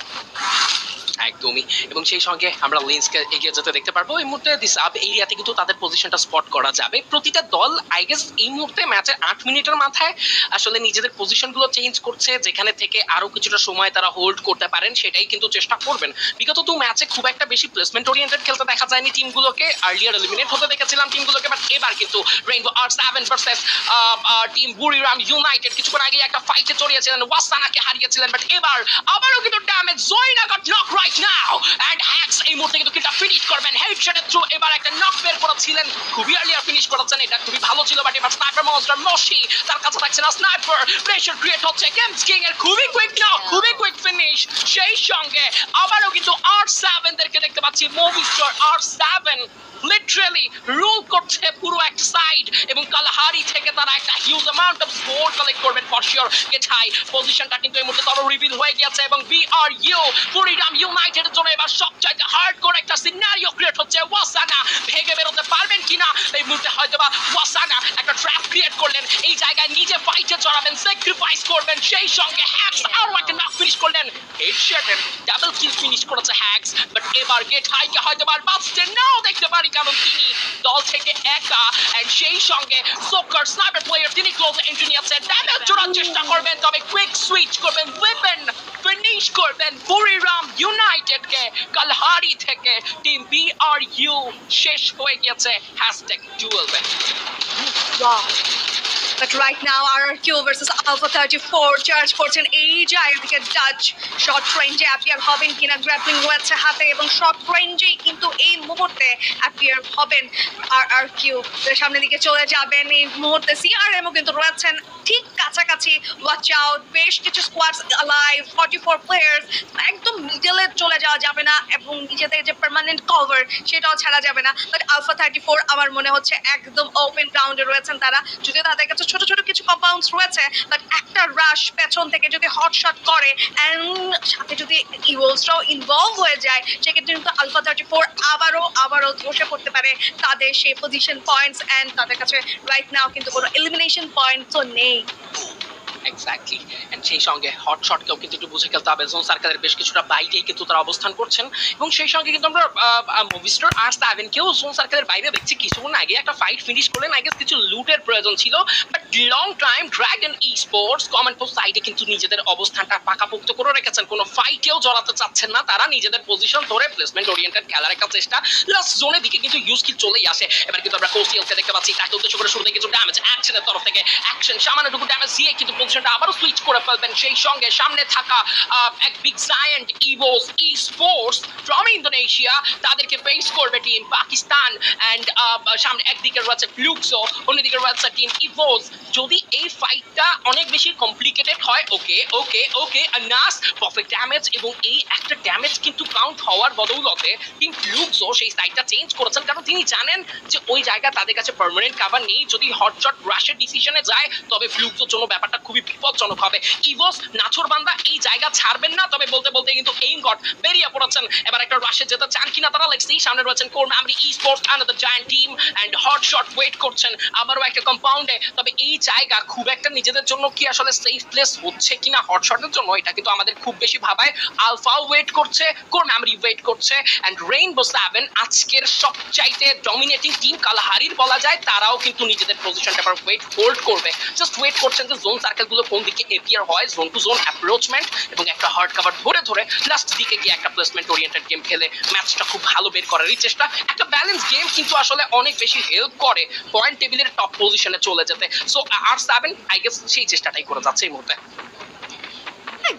একদমই, এবং সেই সঙ্গে আমরা লেন্সকে এগিয়ে যেতে দেখতে পারবো। এই মুহূর্তে দিস আপ এরিয়াতে কিন্তু তাদের পজিশনটা স্পট করা যাবে। প্রতিটা দল আই গেস এই মুহূর্তে ম্যাচের 8 মিনিটের মাথায় আসলে নিজেদের পজিশনগুলো চেঞ্জ করছে, যেখানে থেকে আরো কিছুটা সময় তারা হোল্ড করতে পারেন সেটাই কিন্তু চেষ্টা করবেন। বিগত 2 ম্যাচে খুব একটা বেশি প্লেসমেন্ট ওরিয়েন্টেড খেলতে দেখা যায়নি টিমগুলোকে, আর্লিয়ার এলিমিনেট হতে দেখেছিলাম টিমগুলোকে, বাট এবার কিন্তু rainbow R7 versus team Buriram United কিছুক্ষণ আগে একটা ফাইটে জড়িয়েছিলেন, ওয়াসানাকে হারিয়েছিলেন, বাট এবার আবারও কিন্তু ড্যামেজ, জয়না got knock right now and hacks এই মুহূর্তে কিন্তু কিলটা ফিনিশ করবেন হেডশটের থ্রু। এবার একটা নক বের করেছিলেন, খুবই আর্লিয়ার ফিনিশ করেছেন, এটা খুবই ভালো ছিল, বাট এবার স্নাইপার মনস্টার মশি তার কাছে থাকছে না, স্নাইপার প্রেসার ক্রিয়েট হচ্ছে, গেমস কিং এর খুবই কুইক নক, খুবই কুইক ফিনিশ। সেই সঙ্গে আবারও কিন্তু R7 দেরকে দেখতে পাচ্ছি, মুভিস্টার R7 লিটারালি রুল করছে পুরো একটা সাইড, এবং কালাহারি থেকে তারা একটা huge amount off score collect করবেন ফর শিওর। গেছাই পজিশনটা কিন্তু এই মুহূর্তে তবে রিভিল হয়ে গেছে, এবং বিআরইউ বুরিরাম ইউনাইটেডের জন্য এবার সবচাইতে হার্ডকোর একটা সিনারিও ক্রিয়েট হচ্ছে। ওয়াসানা ভেগে বেরোতে পারবেন কিনা এই মুহূর্তে, হয়তোবা ওয়াসানা একটা ট্র্যাপ ক্রিয়েট করলেন, এই জায়গায় নিজে ফাইটে জড়াবেন, স্যাক্রিফাইস করবেন, সেই সঙ্গে হ্যাক্স আরো একটা নক ফিনিশ করলেন, হেডশটের ডাবল কিল ফিনিশ করেছে হ্যাক্স। বাট এবার গেছাইকে হয়তোবা বাঁচতে নাও দেখতে পারি, কারণ তিনি দল থেকে একা, এন্ড সেই সঙ্গে সোকার স্নাইপার প্লেয়ার তিনি ক্লোজ এন্ট্রি নিয়েছে, ড্যামেজ জোড়ার চেষ্টা করবেন, তবে কুইক সুইচ করবেন, ওয়েপন ফিনিশ করবেন বুরিরাম ইউনাইটেডকে। কালহারি থেকে টিম বিআরইউ শেষ হয়ে গেছে #duelwin। Wow. But right now RRQ versus Alpha 34 charge করছেন এই জায়গা থেকে টাচ শর্ট রেঞ্জে অ্যাপিয়ার হবেন কিনা, গ্র্যাপলিং রয়েছে হাতে এবং শর্ট রেঞ্জেই কিন্তু এই মুহূর্তে অ্যাপিয়ার হবেন RRQ। সামনের দিকে চলে যাবেন এই মুহূর্তে, সিআরএমও কিন্তু রয়েছেন ঠিক কাছাকাছি, ওয়াচ আউট, বেশ কিছু স্কোয়াডস লাইভ, 44 প্লেয়ার্স, একদম মিডলে চলে যাওয়া যাবে না এবং নিজেদের যে পার্মানেন্ট কভার সেটাও ছাড়া যাবে না। বাট আলফা 34 আমার মনে হচ্ছে একদম ওপেন গ্রাউন্ডে রয়েছেন তারা, যদিও তাদের কাছে ছোট ছোট কিছু কম্পাউন্ডস রয়েছে, বাট একটা রাশ পেছন থেকে যদি হটশট করে এন্ড সাথে যদি ইভলসটাও ইনভলভ হয়ে যায়, সেক্ষেত্রে কিন্তু আলফা 34 আবারও ধসে পড়তে পারে তাদের সেই পজিশন পয়েন্টস, এন্ড তাদের কাছে রাইট নাও কিন্তু কোনো এলিমিনেশন পয়েন্টসও নেই। এক্স্যাক্টলি, এন্ড সেই সঙ্গে হট শটকেও কিন্তু একটু বুঝে খেলতে হবে, জোন সার্কেলের বেশ কিছুটা বাইরেই কিন্তু তারা অবস্থান করছেন, এবং সেই সঙ্গে কিন্তু আমরা মুভিস্টার R7 কেও জোন সার্কেলের বাইরে দেখছি। কিছুক্ষণ আগে একটা ফাইট ফিনিশ করলেন, আই গেস কিছু লুটের প্রয়োজন ছিল, but long time dragon E sports comment post সাইডে কিন্তু নিজেদের অবস্থানটা পাকাপোক্ত করে রেখেছেন, কোনো ফাইটেও জড়াতে চাচ্ছেন না তারা, নিজেদের পজিশন ধরে প্লেসমেন্ট ওরিয়েন্টেড খেলার একটা চেষ্টা। লাস্ট জোনের দিকে কিন্তু ইউজ কি চলেই আসে, এবার কিন্তু আমরা কোস্টিয়ালকে দেখতে পাচ্ছি, তাকে উদ্দেশ্য করে শুরুতে কিছু ড্যামেজ অ্যাকশনের তরফ থেকে, অ্যাকশন সামান্যটুকু ড্যামেজ দিয়ে কিন্তু পজিশনটা আবারও সুইচ করে ফেলবেন। সেই সঙ্গে সামনে থাকা এক big giant ইভোস E sports from Indonesia, তাদেরকে ফেস করবে টিম পাকিস্তান, এন্ড সামনে একদিকে রয়েছে ফ্লুক্সো, অন্যদিকে রয়েছে টিম ইভোস। যদি এই ফাইটটা অনেক বেশি কমপ্লিকেটেড হয়, ওকে নাস পারফেক্ট ড্যামেজ, এবং এই একটা ড্যামেজ কিন্তু কাউন্ট হওয়ার বদৌলতে টিম ফ্লুক্সো সেই সাইডটা চেঞ্জ করেছেন, কারণ তিনি জানেন যে ওই জায়গা তাদের কাছে পার্মানেন্ট কাভার নেই। যদি হটশট রাশের ডিসিশনে যায় তবে ফ্লুক্সোর জন্য ব্যাপারটা খুবই বিপজ্জনক হবে। ইভোস নাছোড়বান্দা এই জায়গা ছাড়বেন না, তবে বলতে বলতে কিন্তু এইম গট বেরিয়ে পড়েছেন। এবার একটা রাশে যেতে চান কিনা তারা, লেটস সি। সামনে রয়েছেন core memory esports, another giant team, and hot shot wait করছেন আবারও একটা কম্পাউন্ডে, তবে এই জায়গা খুব একটা নিজেদের জন্য কি আসলে সেফ প্লেস হচ্ছে কিনা হট শটের জন্য, এটা কিন্তু আমাদের খুব বেশি ভাবায়। আলফাও ওয়েট করছে, কোর মেমরি ওয়েট করছে, এন্ড রেইনবো 7 আজকের সবচাইতে ডমিনেটিং টিম কালাহারির বলা যায়, তারাও কিন্তু নিজেদের পজিশনটা আবার হোল্ড করবে, জাস্ট ওয়েট করছেন যে জোন সার্কেলগুলো কোন দিকে এপিয়ার হয়, জোন টু জোন অ্যাপ্রোচমেন্ট, এবং একটা হার্ড কভার ধরে লাস্ট দিকে গিয়ে একটা প্লেসমেন্ট ওরিয়েন্টেড গেম খেলে ম্যাচটা খুব ভালো বের করারই চেষ্টা। একটা ব্যালেন্স গেম কিন্তু আসলে অনেক বেশি হেল্প করে পয়েন্ট টেবিলের টপ পজিশনে চলে যেতে। সো R7 আই গেস সেই চেষ্টাটাই করে যাচ্ছে এই মুহূর্তে।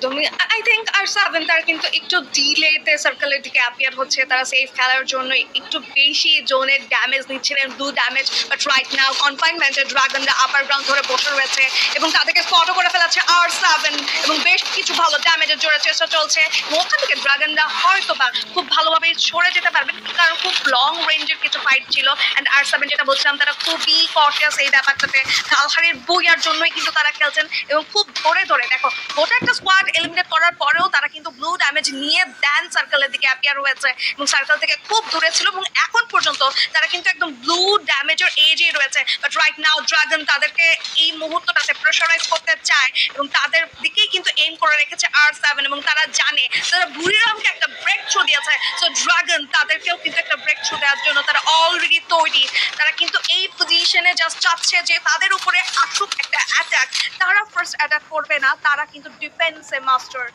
একদমই আই থিঙ্ক আর সেভেন তার কিন্তু একটু ডিলেতে সার্কেলের দিকে অ্যাপিয়ার হচ্ছে, তারা সেফ খেলার জন্য একটু বেশি জোনের ড্যামেজ নিচ্ছিলেন, 2 ড্যামেজ। বাট রাইট নাও কনফাইনমেন্টে ড্রাগনরা আপার গ্রাউন্ড ধরে বসে রয়েছে এবং তাদেরকে স্পটও করে ফেলাচ্ছে আর সেভেন এবং বেশ কিছু ভালো ড্যামেজের জোরে চেষ্টা চলছে। ওখান থেকে ড্রাগনরা হয়তো বা খুব ভালোভাবে সরে যেতে পারবেন, কারণ খুব লং রেঞ্জের কিছু ফাইট ছিল। অ্যান্ড আর সেভেন যেটা বলছিলাম, তারা খুবই কনসিয়াস এই ব্যাপারটাতে, কালহারের বইয়ার জন্যই কিন্তু তারা খেলছেন এবং খুব ধরে ধরে দেখো গোটা একটা স্কোয়াড এলিমিনেট করার পরেও তারা কিন্তু ব্লু ড্যামেজ নিয়ে দেন সার্কেলের দিকে অ্যাপিয়ার হয়েছে এবং সার্কেল থেকে খুব দূরে ছিল এবং এখন পর্যন্ত তারা কিন্তু একদম ব্লু ড্যামেজের এজেই রয়েছে। বাট রাইট নাও ড্রাগন তাদেরকে এই মুহূর্তটাতে প্রেশারাইজ করতে চায় এবং তাদের দিকেই কিন্তু এইম করে রেখেছে আর সেভেন এবং তারা জানে তারা বুড়িরামকে একটা ব্রেক থ্রু দিয়েছে। সো ড্রাগন তাদেরকেও কিন্তু একটা ব্রেক থ্রু দেওয়ার জন্য তারা অলরেডি তৈরি। তারা কিন্তু এই পজিশনে জাস্ট চাচ্ছে যে তাদের উপরে আসুক একটা অ্যাটাক। তারা ফার্স্ট অ্যাটাক করবে না, তারা কিন্তু ডিফেন্সে মাস্টার।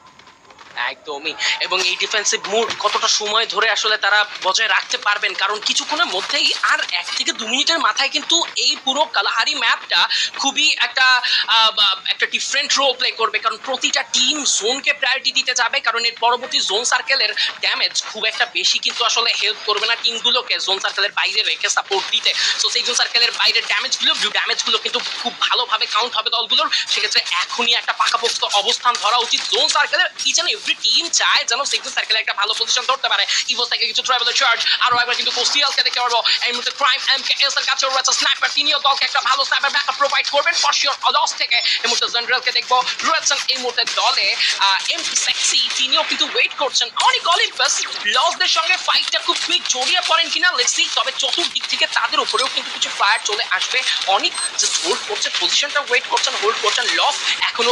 একদমই, এবং এই ডিফেন্সিভ মুড কতটা সময় ধরে আসলে তারা বজায় রাখতে পারবেন, কারণ কিছুক্ষণের মধ্যেই আর 1 থেকে 2 মিনিটের মাথায় কিন্তু এই পুরো কালাহারি ম্যাপটা খুবই একটা ডিফারেন্ট রোল প্লে করবে, কারণ প্রতিটা টিম জোনকে প্রায়োরিটি দিতে যাবে, কারণ এর পরবর্তী জোন সার্কেলের ড্যামেজ খুব একটা বেশি কিন্তু আসলে হেল্প করবে না টিমগুলোকে জোন সার্কেলের বাইরে রেখে সাপোর্ট দিতে। সো সেই জোন সার্কেলের বাইরের ড্যামেজগুলো, ব্লু ড্যামেজগুলো কিন্তু খুব ভালোভাবে কাউন্ট হবে দলগুলোর। সেক্ষেত্রে এখনই একটা পাকাপোক্ত অবস্থান ধরা উচিত জোন সার্কেলের। ইচ অ্যান্ড এভরি টিম চায় যেন সিক্স সার্কেলে একটা ভালো পজিশন ধরতে পারে। ইভোস থেকে কিছু ট্রাভেলার চার্জ, আরো একবার কিন্তু কোস্টিয়ালকে দেখতে পারবো। এই মুহূর্তে প্রাইম এমকেএস এর কাছে রয়েছে স্নাইপার, তিনিও দলকে একটা ভালো স্নাইপার ব্যাকআপ প্রোভাইড করবেন ফর শিওর। লস থেকে এই মুহূর্তে জেনারেলকে দেখবো রয়েছেন এই মুহূর্তে দলে এমপি সেক্সি, তিনিও কিন্তু ওয়েট করছেন। অনেক অলিম্পাস লসদের সঙ্গে ফাইটটা খুব কুইক জড়িয়ে পড়েন কিনা লেটস সি, তবে চতুর্দিক থেকে তাদের উপরেও কিন্তু কিছু ফায়ার চলে আসবে। অনেক জাস্ট হোল্ড করছে পজিশনটা, ওয়েট করছেন, হোল্ড করছেন। লস এখনো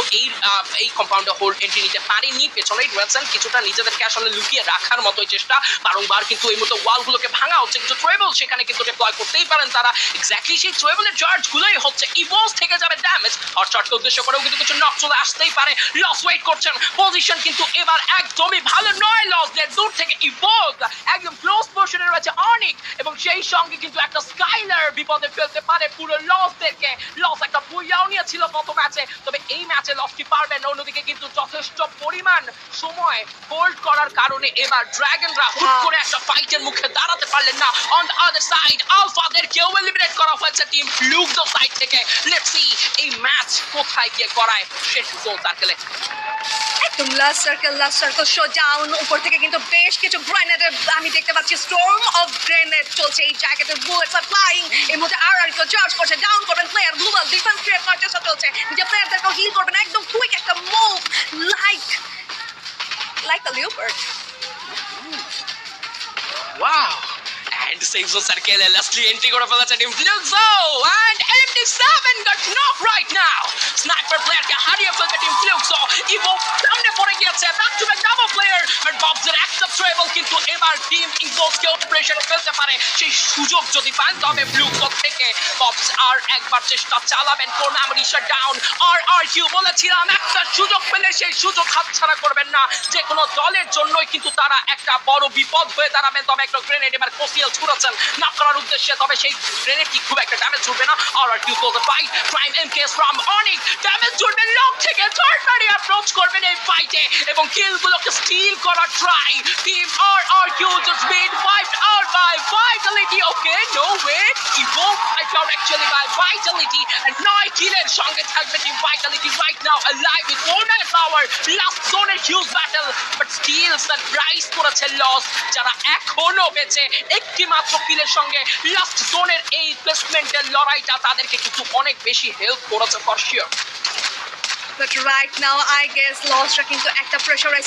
এই কম্পাউন্ডে হোল্ড এন্ট্রি নিতে পারেনি, পেছনেই রয়েছেন, কিছুটা নিজেদেরকে আসলে লুকিয়ে রাখার মতোই চেষ্টা। বারংবার কিন্তু এই মতো ওয়ালগুলোকে ভাঙা হচ্ছে, কিছু ট্রেবল সেখানে কিন্তু ডিপ্লয় করতেই পারেন তারা। এক্স্যাক্টলি সেই ট্রেবলের চার্জগুলোই হচ্ছে ইভোস থেকে যাবে ড্যামেজ, আর চার্জকে উদ্দেশ্য করেও কিন্তু কিছু নক চলে আসতেই পারে। লস ওয়েট করছেন, পজিশন কিন্তু এবার একদমই ভালো নয় লসদের। দূর থেকে ইভোস একদম ক্লোজ পজিশনে রয়েছে অনেক, এবং সেই সঙ্গে কিন্তু একটা স্কাইলার বিপদে ফেলতে পারে পুরো লসদেরকে। লস একটা বুইয়াও নিয়েছিল গত ম্যাচে, তবে এই ম্যাচে লস কি পারবেন। অন্যদিকে কিন্তু যথেষ্ট পরিমাণ সময় হোল্ড করার কারণে এবার ড্রাগনরা হুট করে একটা ফাইটের মুখে দাঁড়াতে পারলেন না। অন দ্য আদার সাইড আলফাদের কেউ এলিমিনেট করা হয়েছে টিম ফ্লুক্স সাইড থেকে। লেটস সি এই ম্যাচ কোথায় গিয়ে করায় শেষ জোন সার্কেলে। একদম লাস্ট সার্কেল শো ডাউন। উপর থেকে কিন্তু বেশ কিছু গ্রেনেডের আমি দেখতে পাচ্ছি, স্টর্ম অফ গ্রেনেড চলছে এই জায়গাতে। Bullets are flying. এই মুহূর্তে আর কেউ চার্জ করছে, ডাউন করবেন প্লেয়ার। গ্লোবাল ডিফেন্স ক্রিয়েট করার চেষ্টা চলছে, নিজের প্লেয়ারদেরকেও হিল করবেন। একদম কুইক একটা move, like a leopard. Wow, and safe zone circle lastly entry করে ফেলেছে team Fluxo, and MD7 got knocked right now. Sniper player কে হারিয়ে ফেলছে টিম ফ্লুক্সো। ইভো সামনে পড়ে গিয়েছে, back to back double player, but ববসের একটা ট্রেবল কিন্তু এবার টিম ইভোসকেও প্রেসারে ফেলতে পারে। সেই সুযোগ যদি পান তবে ফ্লুক্সো থেকে ববস আর একবার চেষ্টা চালাবেন কোন আমরিশা ডাউন। আর কিউ বলেছিলাম একটা সুযোগ পেলে সেই সুযোগ হাতছাড়া করবেন না। যে কোনো দলের জন্যই কিন্তু তারা একটা বড় বিপদ হয়ে দাঁড়াবেন। তবে একটা গ্রেনেড এবার কোস্টিয়াল ছুড়েছেন নক করার উদ্দেশ্যে, তবে সেই গ্রেনেড কি খুব একটা ড্যামেজ ছুটবে না। R Q for the fight, prime MKS from Anik damage ছুটবে লং থেকে। থার্ড পার্টি অ্যাপ্রোচ করবেন এই ফাইটে এবং কিলগুলোকে স্টিল করার try. Team R Q just been wiped out by Vitality. Okay, no way, Evo wiped out actually by Vitality, and 9 কিলের সঙ্গে থাকবে team Vitality right now alive with 4 power. Last জোনের huge battle, but still surprise করেছে লস, যারা এখনো বেঁচে একটি মাত্র কিলের সঙ্গে। লাস্ট জোনের এই প্লেসমেন্টের লড়াইটা তাদেরকে কিন্তু অনেক বেশি হেল্প করেছে for sure. But right now I guess লসরা কিন্তু একটা প্রেশারাইজ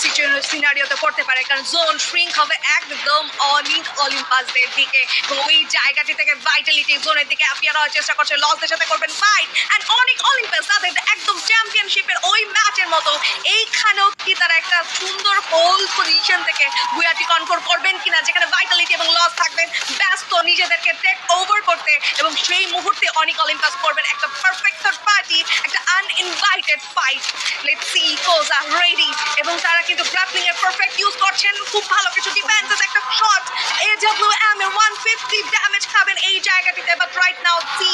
সিনারিওতে পড়তে পারে, কারণ জোন শ্রিঙ্ক হবে একদম অনিক অলিম্পাসদের দিকে। ওই জায়গাটি থেকে ভাইটালিটি জোনের দিকে অ্যাপিয়ার হওয়ার চেষ্টা করছে, লসদের সাথে করবেন ফাইট। অ্যান্ড অনিক অলিম্পাস তাদের একদম চ্যাম্পিয়নশিপের ওই ম্যাচের মতো এইখানেও কি তারা একটা সুন্দর হোল পজিশন থেকে বুয়াটি কনকোর করবেন কিনা, যেখানে ভাইটালিটি এবং লস থাকবেন ব্যস্ত নিজেদেরকে টেক ওভার করতে, এবং সেই মুহূর্তে অনিক অলিম্পাস করবেন একটা পারফেক্ট থার্ড পার্টি, একটা uninvited fight. Let's see কোজা ready, এবং তারা কিন্তু গ্রাপলিং এর পারফেক্ট ইউজ করছেন। খুব ভালো কিছু ডিফেন্সেস, একটা শট এডব্লিউএম এর 150 ড্যামেজ খাবেন এই জায়গাটিতে। বাট রাইট নাও সি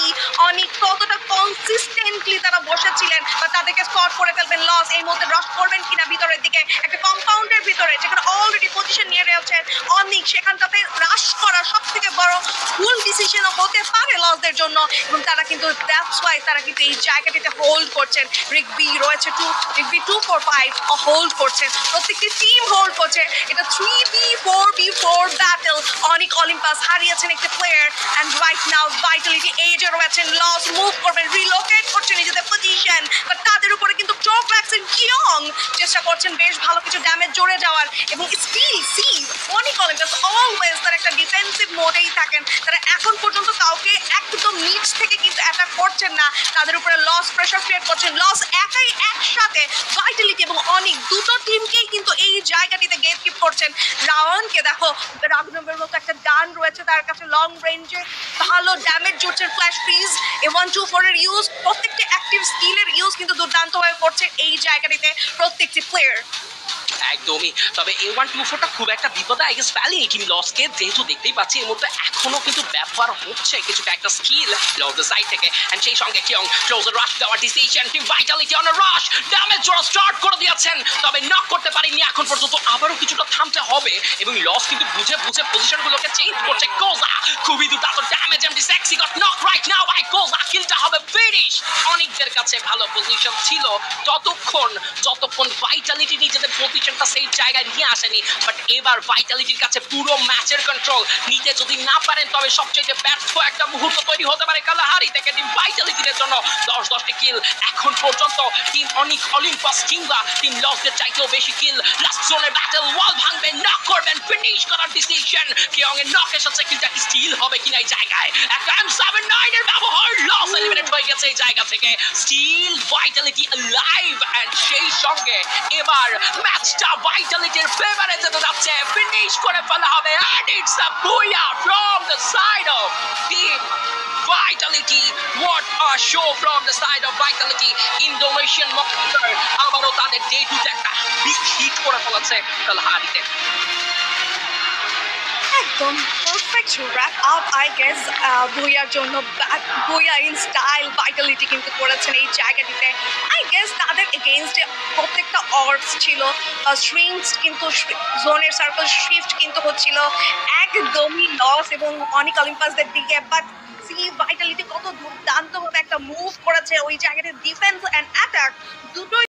অনিক কতটা কনসিস্টেন্টলি তারা বসেছিলেন বা তাদেরকে শট করে ফেলবেন লস। এই মুহূর্তে রশ করবেন কিনা ভিতরের দিকে একটা কম্পাউন্ডের ভিতরে, যেখানে অলরেডি পজিশন নিয়ে রয়েছে অনিক, সেখানটাতে রাশ করা সব থেকে বড় ভুল ডিসিশনও হতে পারে লসদের জন্য, এবং তারা কিন্তু দ্যাটস ওয়াই তারা কিন্তু এই জায়গাটিতে হোল্ড করছেন। রিগবি রয়েছে রিগবি 2-4-5 হোল্ড করছেন, প্রত্যেকটি টিম হোল্ড করছে। এটা 3v4v4 ব্যাটল। অনিক অলিম্পাস হারিয়েছেন একটি player, and right now Vitality এজে রয়েছেন। লস মুভ করবেন, রিলোকেট করছেন নিজেদের পজিশন, বাট তাদের উপরে কিন্তু চোখ রাখছেন কিয়ং, চেষ্টা করছেন বেশ ভালো কিছু ড্যামেজ জড়ে যাওয়ার, এবং স্টিল সি অনিক অলিম্পাস অলওয়েজ তার একটা ডিফেন্সিভ মোডেই থাকেন। তারা এখন পর্যন্ত কাউকে একদম নিচ থেকে কিন্তু অ্যাটাক করছেন না, তাদের উপরে লস প্রেশার ক্রিয়েট করছেন। লস একাই একসাথে ভাইটালিটি এবং অনিক দুটো টিমকেই কিন্তু এই জায়গাটিতে গেট কিপ করছেন। রাওয়ানকে দেখো, রাগনবের মতো একটা গান রয়েছে তার কাছে, লং রেঞ্জে ভালো ড্যামেজ জুটছে, ফ্ল্যাশ ফ্রিজ, A124 এর ইউজ, প্রত্যেকটি অ্যাক্টিভ স্কিলের ইউজ কিন্তু দুর্দান্ত হয়ে করছে এই জায়গাটিতে প্রত্যেকটি প্লেয়ার। একদমই। তবে A124টা খুব একটা বিপদে আই গেস ফেলেনি টিম লসকে, যেহেতু দেখতেই পাচ্ছি এর মধ্যে এখনো কিন্তু ব্যবহার হচ্ছে কিছুটা একটা স্কিল লসের সাইড থেকে, এন্ড সেই সঙ্গে কিয়ং ক্লোজ রাশ দেওয়ার decision, team Vitality on rush, damage জোড়া স্টার্ট করে দিয়েছেন, তবে নক করতে পারেনি এখন পর্যন্ত। আবারও কিছুটা থামতে হবে, এবং লস কিন্তু বুঝে বুঝে পজিশনগুলোকে চেঞ্জ করছে। কোজা খুবই দুর্দান্ত damage, MD sexy got knock right now by কোজা, কিলটা হবে ফিনিশ। অনেকদের কাছে ভালো পজিশন ছিল যতক্ষণ ভাইটালিটি নিজেদের পজিশনটা সেই জায়গায় নিয়ে আসেনি, বাট এবার ভাইটালিটির কাছে পুরো ম্যাচের কন্ট্রোল নিতে যদি না পারেন তবে সবচেয়ে ব্যর্থ একটা মুহূর্ত তৈরি হতে পারে কালাহারি থেকে টিম ভাইটালিটির জন্য। 10-10টি কিল এখন পর্যন্ত টিম অনিক অলিম্পাস কিংবা টিম লসদের চাইতেও বেশি কিল। লাস্ট জোনের ব্যাটল, ওয়াল ভাঙবেন, নক করবেন, ফিনিশ করার ডিসিশন। কিয়ং এর নক এসেছে, কিন্তু স্টিল হবে কিনা এই জায়গায়। একটা M79 এর ব্যবহার, লস এলিমিনেট হয়ে গেছে এই জায়গা থেকে। স্টিল ভাইটালিটি লাইভ, এন্ড সেই সঙ্গে এবার ম্যাচটা ভাইটালিটির ফেভারে যেতে যাচ্ছে, ফিনিশ করে ফেলা হবে, এন্ড ইটস আ বুয়া from the side of team Vitality. What a show from the side of Vitality. Indonesian Monster আবারও তাদের ডে টুতে একটা বিগ হিট করে ফেলেছে কালহারিতে। একদম perfect wrap up I guess ভুইয়ার জন্য। ভুইয়া ইন স্টাইল ভাইটালিটি কিন্তু করেছেন এই জায়গাটিতে। আই গেস তাদের এগেইনস্টে প্রত্যেকটা অর্বস ছিল, স্ট্রিংস কিন্তু জোনের সার্কেল শিফট কিন্তু হচ্ছিল একদমই লস এবং অনিক অলিম্পাসদের দিকে, বাট সি ভাইটালিটি কত দুর্দান্তভাবে একটা মুভ করেছে ওই জায়গাতে, ডিফেন্স অ্যান্ড অ্যাটাক দুটোই